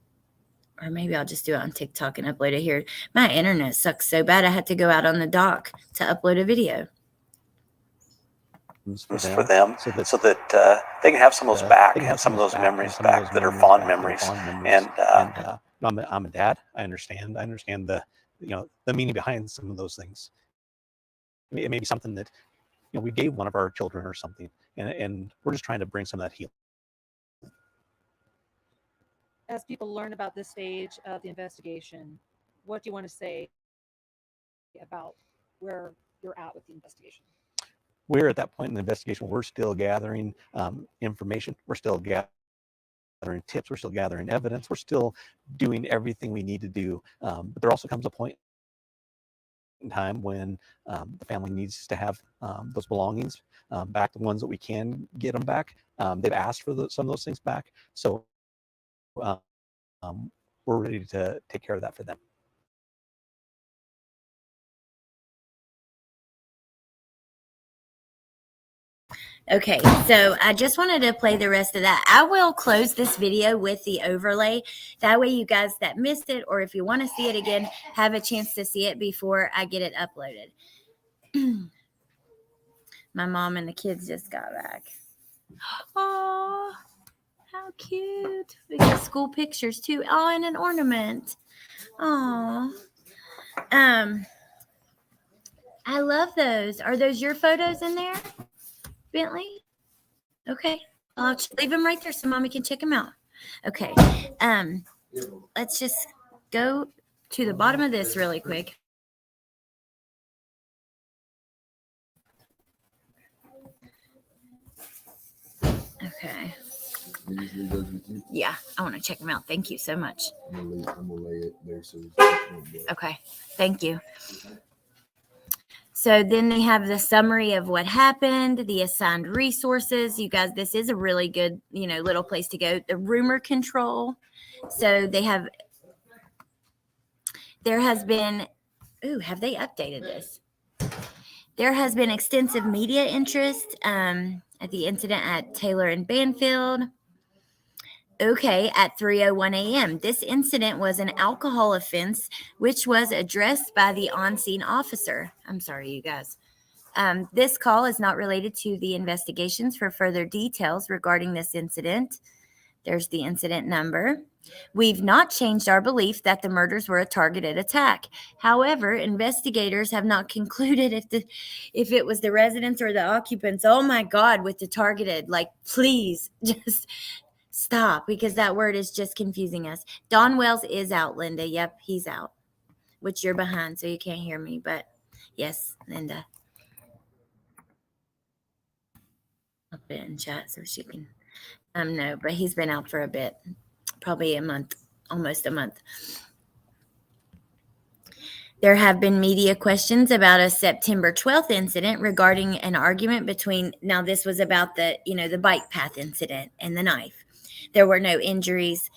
or maybe I'll just do it on TikTok and upload it here. My internet sucks so bad I had to go out on the dock to upload a video. For them so that they can have some of those back and some of those memories back that are fond memories. And I'm a dad. I understand the the meaning behind some of those things. It may be something that we gave one of our children or something, and we're just trying to bring some of that healing. As people learn about this stage of the investigation, what do you want to say about where you're at with the investigation? We're at that point in the investigation. We're still gathering information. We're still gathering tips. We're still gathering evidence. We're still doing everything we need to do. But there also comes a point in time when the family needs to have those belongings back, the ones that we can get them back. They've asked for some of those things back. So we're ready to take care of that for them. Okay, so I just wanted to play the rest of that. I will close this video with the overlay. That way you guys that missed it, or if you want to see it again, have a chance to see it before I get it uploaded. My mom and the kids just got back. Oh, how cute. We got school pictures too. Oh, and an ornament. Oh. I love those. Are those your photos in there, Bentley? Okay. I'll leave them right there so Mommy can check them out. Okay. Let's just go to the bottom of this really quick. Okay. Yeah, I want to check them out. Thank you so much. I'm gonna lay it there so okay. Thank you. So then they have the summary of what happened, the assigned resources. You guys, this is a really good, little place to go. The rumor control. So there has been, have they updated this? There has been extensive media interest at the incident at Taylor and Banfield. Okay, at 3:01 a.m. This incident was an alcohol offense, which was addressed by the on-scene officer. I'm sorry, you guys. This call is not related to the investigations. For further details regarding this incident, there's the incident number. We've not changed our belief that the murders were a targeted attack. However, investigators have not concluded if it was the residents or the occupants. Oh my God, with the targeted, like, please just stop, because that word is just confusing us. Don Wells is out, Linda. Yep, he's out, which you're behind, so you can't hear me. But yes, Linda. I'll put it in chat so she can know, but he's been out for a bit, probably a month, almost a month. There have been media questions about a September 12th incident regarding an argument between, now this was about the bike path incident and the knife. There were no injuries,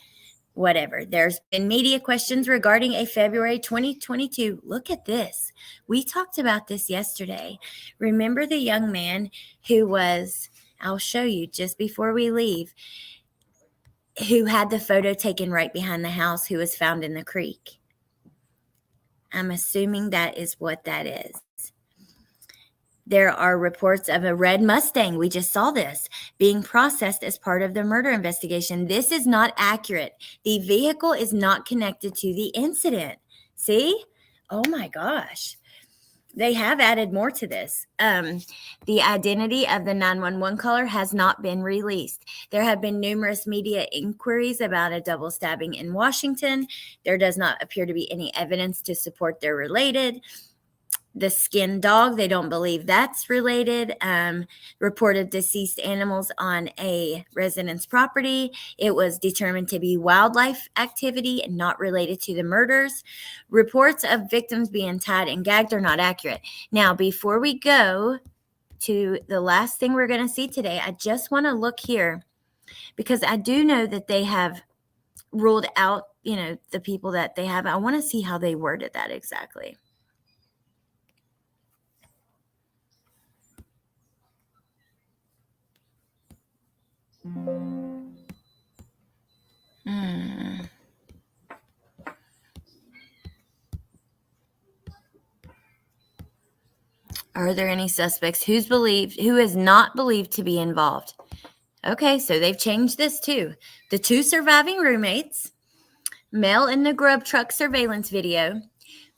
whatever. There's been media questions regarding a February 2022. Look at this. We talked about this yesterday. Remember the young man who was, I'll show you just before we leave, who had the photo taken right behind the house, who was found in the creek? I'm assuming that is what that is. There are reports of a red Mustang, we just saw this, being processed as part of the murder investigation. This is not accurate. The vehicle is not connected to the incident. See? Oh my gosh. They have added more to this. The identity of the 911 caller has not been released. There have been numerous media inquiries about a double stabbing in Washington. There does not appear to be any evidence to support they're related. The skin dog, they don't believe that's related. Reported deceased animals on a resident's property. It was determined to be wildlife activity and not related to the murders. Reports of victims being tied and gagged are not accurate. Now, before we go to the last thing we're going to see today, I just want to look here because I do know that they have ruled out, the people that they have. I want to see how they worded that exactly. Are there any suspects who is not believed to be involved? Okay, so they've changed this too. The 2 surviving roommates, male in the grub truck surveillance video,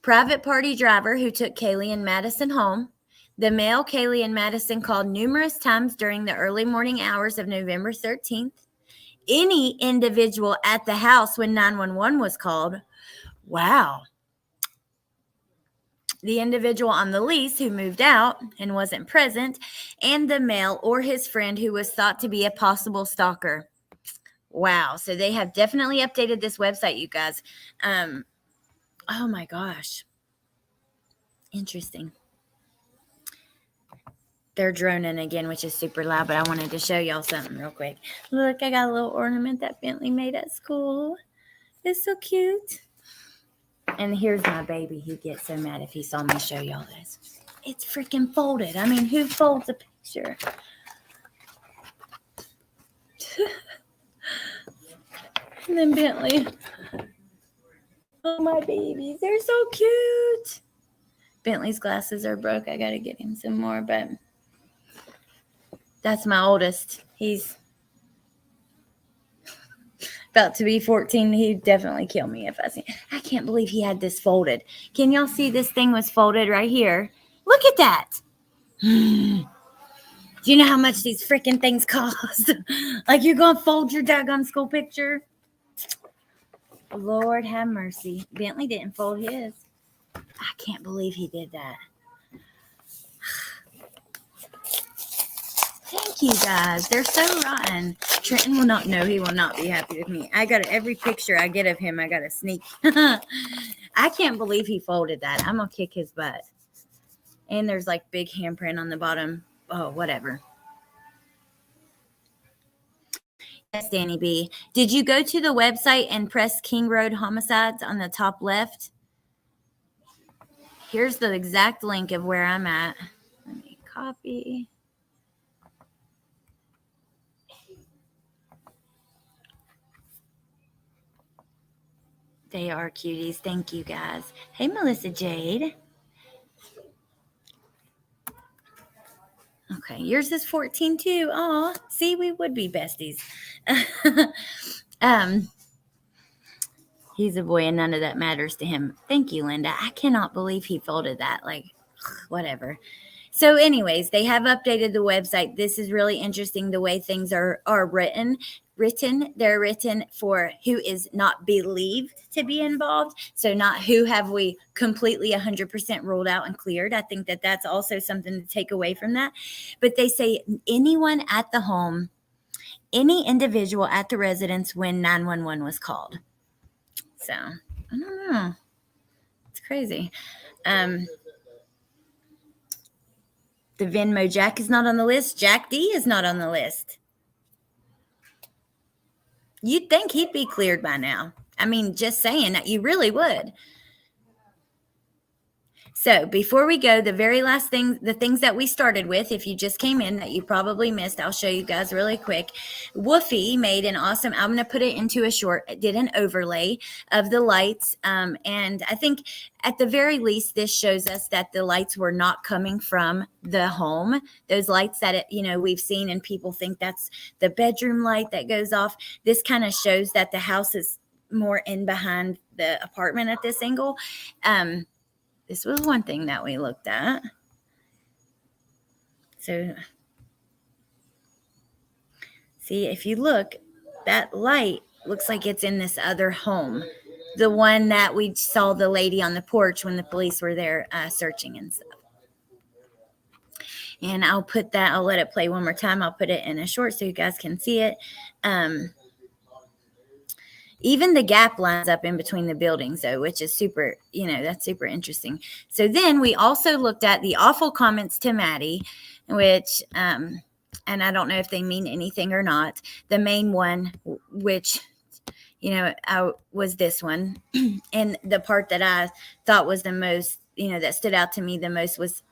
private party driver who took Kaylee and Madison home, the male Kaylee and Madison called numerous times during the early morning hours of November 13th, any individual at the house when 911 was called. Wow. The individual on the lease who moved out and wasn't present, and the male or his friend who was thought to be a possible stalker. Wow. So they have definitely updated this website, you guys. Oh my gosh. Interesting. They're droning again, which is super loud, but I wanted to show y'all something real quick. Look, I got a little ornament that Bentley made at school. It's so cute. And here's my baby. He'd get so mad if he saw me show y'all this. It's freaking folded. I mean, who folds a picture? And then Bentley. Oh, my babies. They're so cute. Bentley's glasses are broke. I got to get him some more, but that's my oldest. He's about to be 14. He'd definitely kill me if I see. I can't believe he had this folded. Can y'all see this thing was folded right here? Look at that. Do you know how much these freaking things cost? Like, you're going to fold your daggone school picture? Lord have mercy. Bentley didn't fold his. I can't believe he did that. Thank you, guys. They're so rotten. Trenton will not know. He will not be happy with me. Every picture I get of him, I got to sneak. I can't believe he folded that. I'm going to kick his butt. And there's like big handprint on the bottom. Oh, whatever. Yes, Danny B. Did you go to the website and press King Road Homicides on the top left? Here's the exact link of where I'm at. Let me copy. They are cuties. Thank you, guys. Hey, Melissa Jade. Okay, yours is 14 too. Aw, see, we would be besties. um, he's a boy and none of that matters to him. Thank you, Linda. I cannot believe he folded that. Like, whatever. So, anyways, they have updated the website. This is really interesting the way things are written. They're written for who is not believed to be involved. So not who have we completely 100% ruled out and cleared. I think that that's also something to take away from that. But they say anyone at the home, any individual at the residence when 911 was called. So I don't know. It's crazy. The Venmo Jack is not on the list. Jack D is not on the list. You'd think he'd be cleared by now. I mean, just saying that you really would. So before we go, the very last thing, the things that we started with, if you just came in that you probably missed, I'll show you guys really quick. Woofy made an awesome, I'm going to put it into a short, did an overlay of the lights. And I think at the very least, this shows us that the lights were not coming from the home. Those lights that, we've seen and people think that's the bedroom light that goes off. This kind of shows that the house is more in behind the apartment at this angle. This was one thing that we looked at. So, see, if you look, that light looks like it's in this other home. The one that we saw the lady on the porch when the police were there searching and stuff. And I'll let it play one more time. I'll put it in a short so you guys can see it. Even the gap lines up in between the buildings, though, which is super, that's super interesting. So then we also looked at the awful comments to Maddie, which, and I don't know if they mean anything or not. The main one, which, was this one. And the part that I thought was the most, that stood out to me the most was,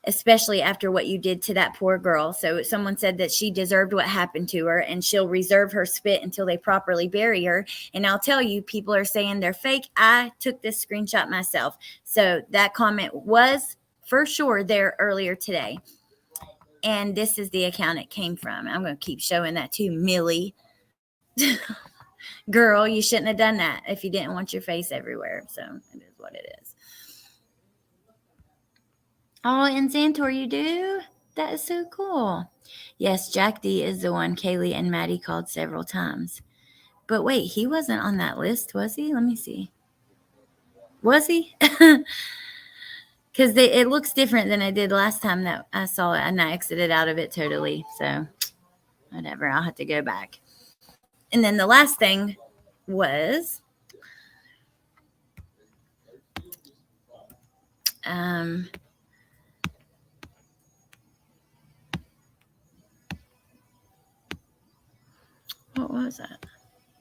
especially after what you did to that poor girl. So someone said that she deserved what happened to her and she'll reserve her spit until they properly bury her. And I'll tell you, people are saying they're fake. I took this screenshot myself. So that comment was for sure there earlier today. And this is the account it came from. I'm going to keep showing that too, Millie. Girl, you shouldn't have done that if you didn't want your face everywhere. So it is what it is. Oh, in Xantor you do? That is so cool. Yes, Jack D is the one Kaylee and Maddie called several times. But wait, he wasn't on that list, was he? Let me see. Was he? Because it looks different than it did last time that I saw it, and I exited out of it totally. So whatever, I'll have to go back. And then the last thing was what was that?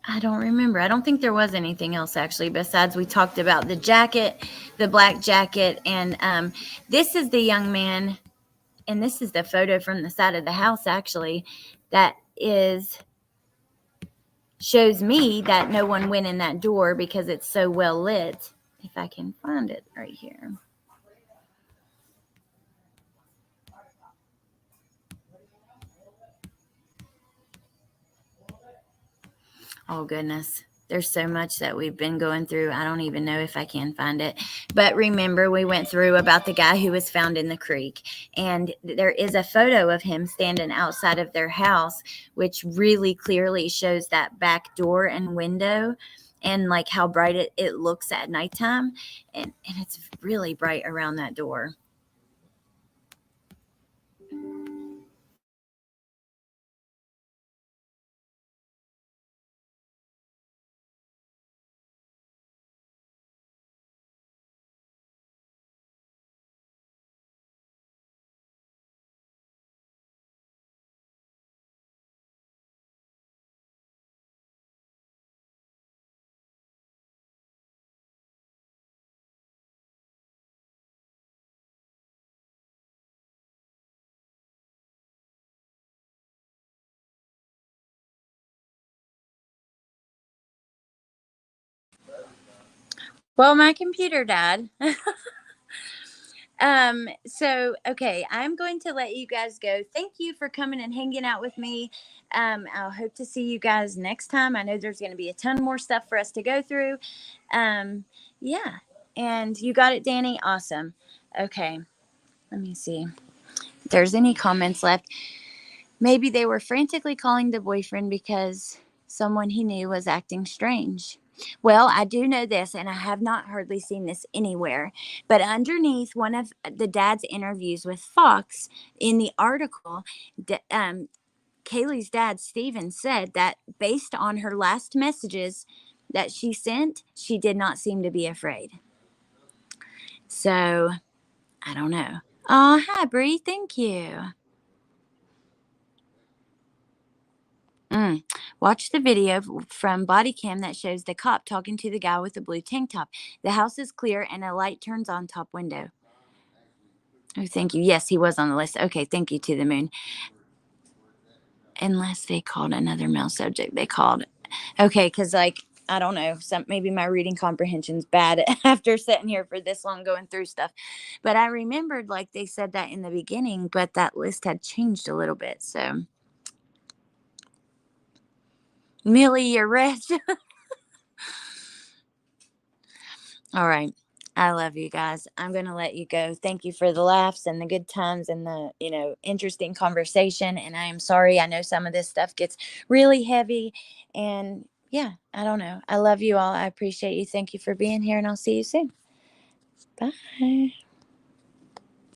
I don't remember. I don't think there was anything else actually besides we talked about the jacket, the black jacket, and this is the young man, and this is the photo from the side of the house actually that shows me that no one went in that door because it's so well lit. If I can find it right here. Oh, goodness. There's so much that we've been going through. I don't even know if I can find it. But remember, we went through about the guy who was found in the creek. And there is a photo of him standing outside of their house, which really clearly shows that back door and window and like how bright it looks at nighttime. And it's really bright around that door. Well, my computer died. So okay, I'm going to let you guys go. Thank you for coming and hanging out with me. I'll hope to see you guys next time. I know there's going to be a ton more stuff for us to go through. Um, yeah. And you got it, Danny? Awesome. Okay. Let me see if there's any comments left. Maybe they were frantically calling the boyfriend because someone he knew was acting strange. Well, I do know this, and I have not hardly seen this anywhere, but underneath one of the dad's interviews with Fox in the article, Kaylee's dad, Steven, said that based on her last messages that she sent, she did not seem to be afraid. So, I don't know. Oh, hi, Bree. Thank you. Watch the video from Bodycam that shows the cop talking to the guy with the blue tank top. The house is clear and a light turns on top window. Oh, thank you. Yes, he was on the list. Okay, thank you, to the moon. Unless they called another male subject. They called. Okay, because, like, I don't know. Maybe my reading comprehension's bad after sitting here for this long going through stuff. But I remembered, like, they said that in the beginning, but that list had changed a little bit. So, Millie, you're rich. All right. I love you guys. I'm going to let you go. Thank you for the laughs and the good times and the, interesting conversation. And I am sorry. I know some of this stuff gets really heavy. And yeah, I don't know. I love you all. I appreciate you. Thank you for being here. And I'll see you soon. Bye.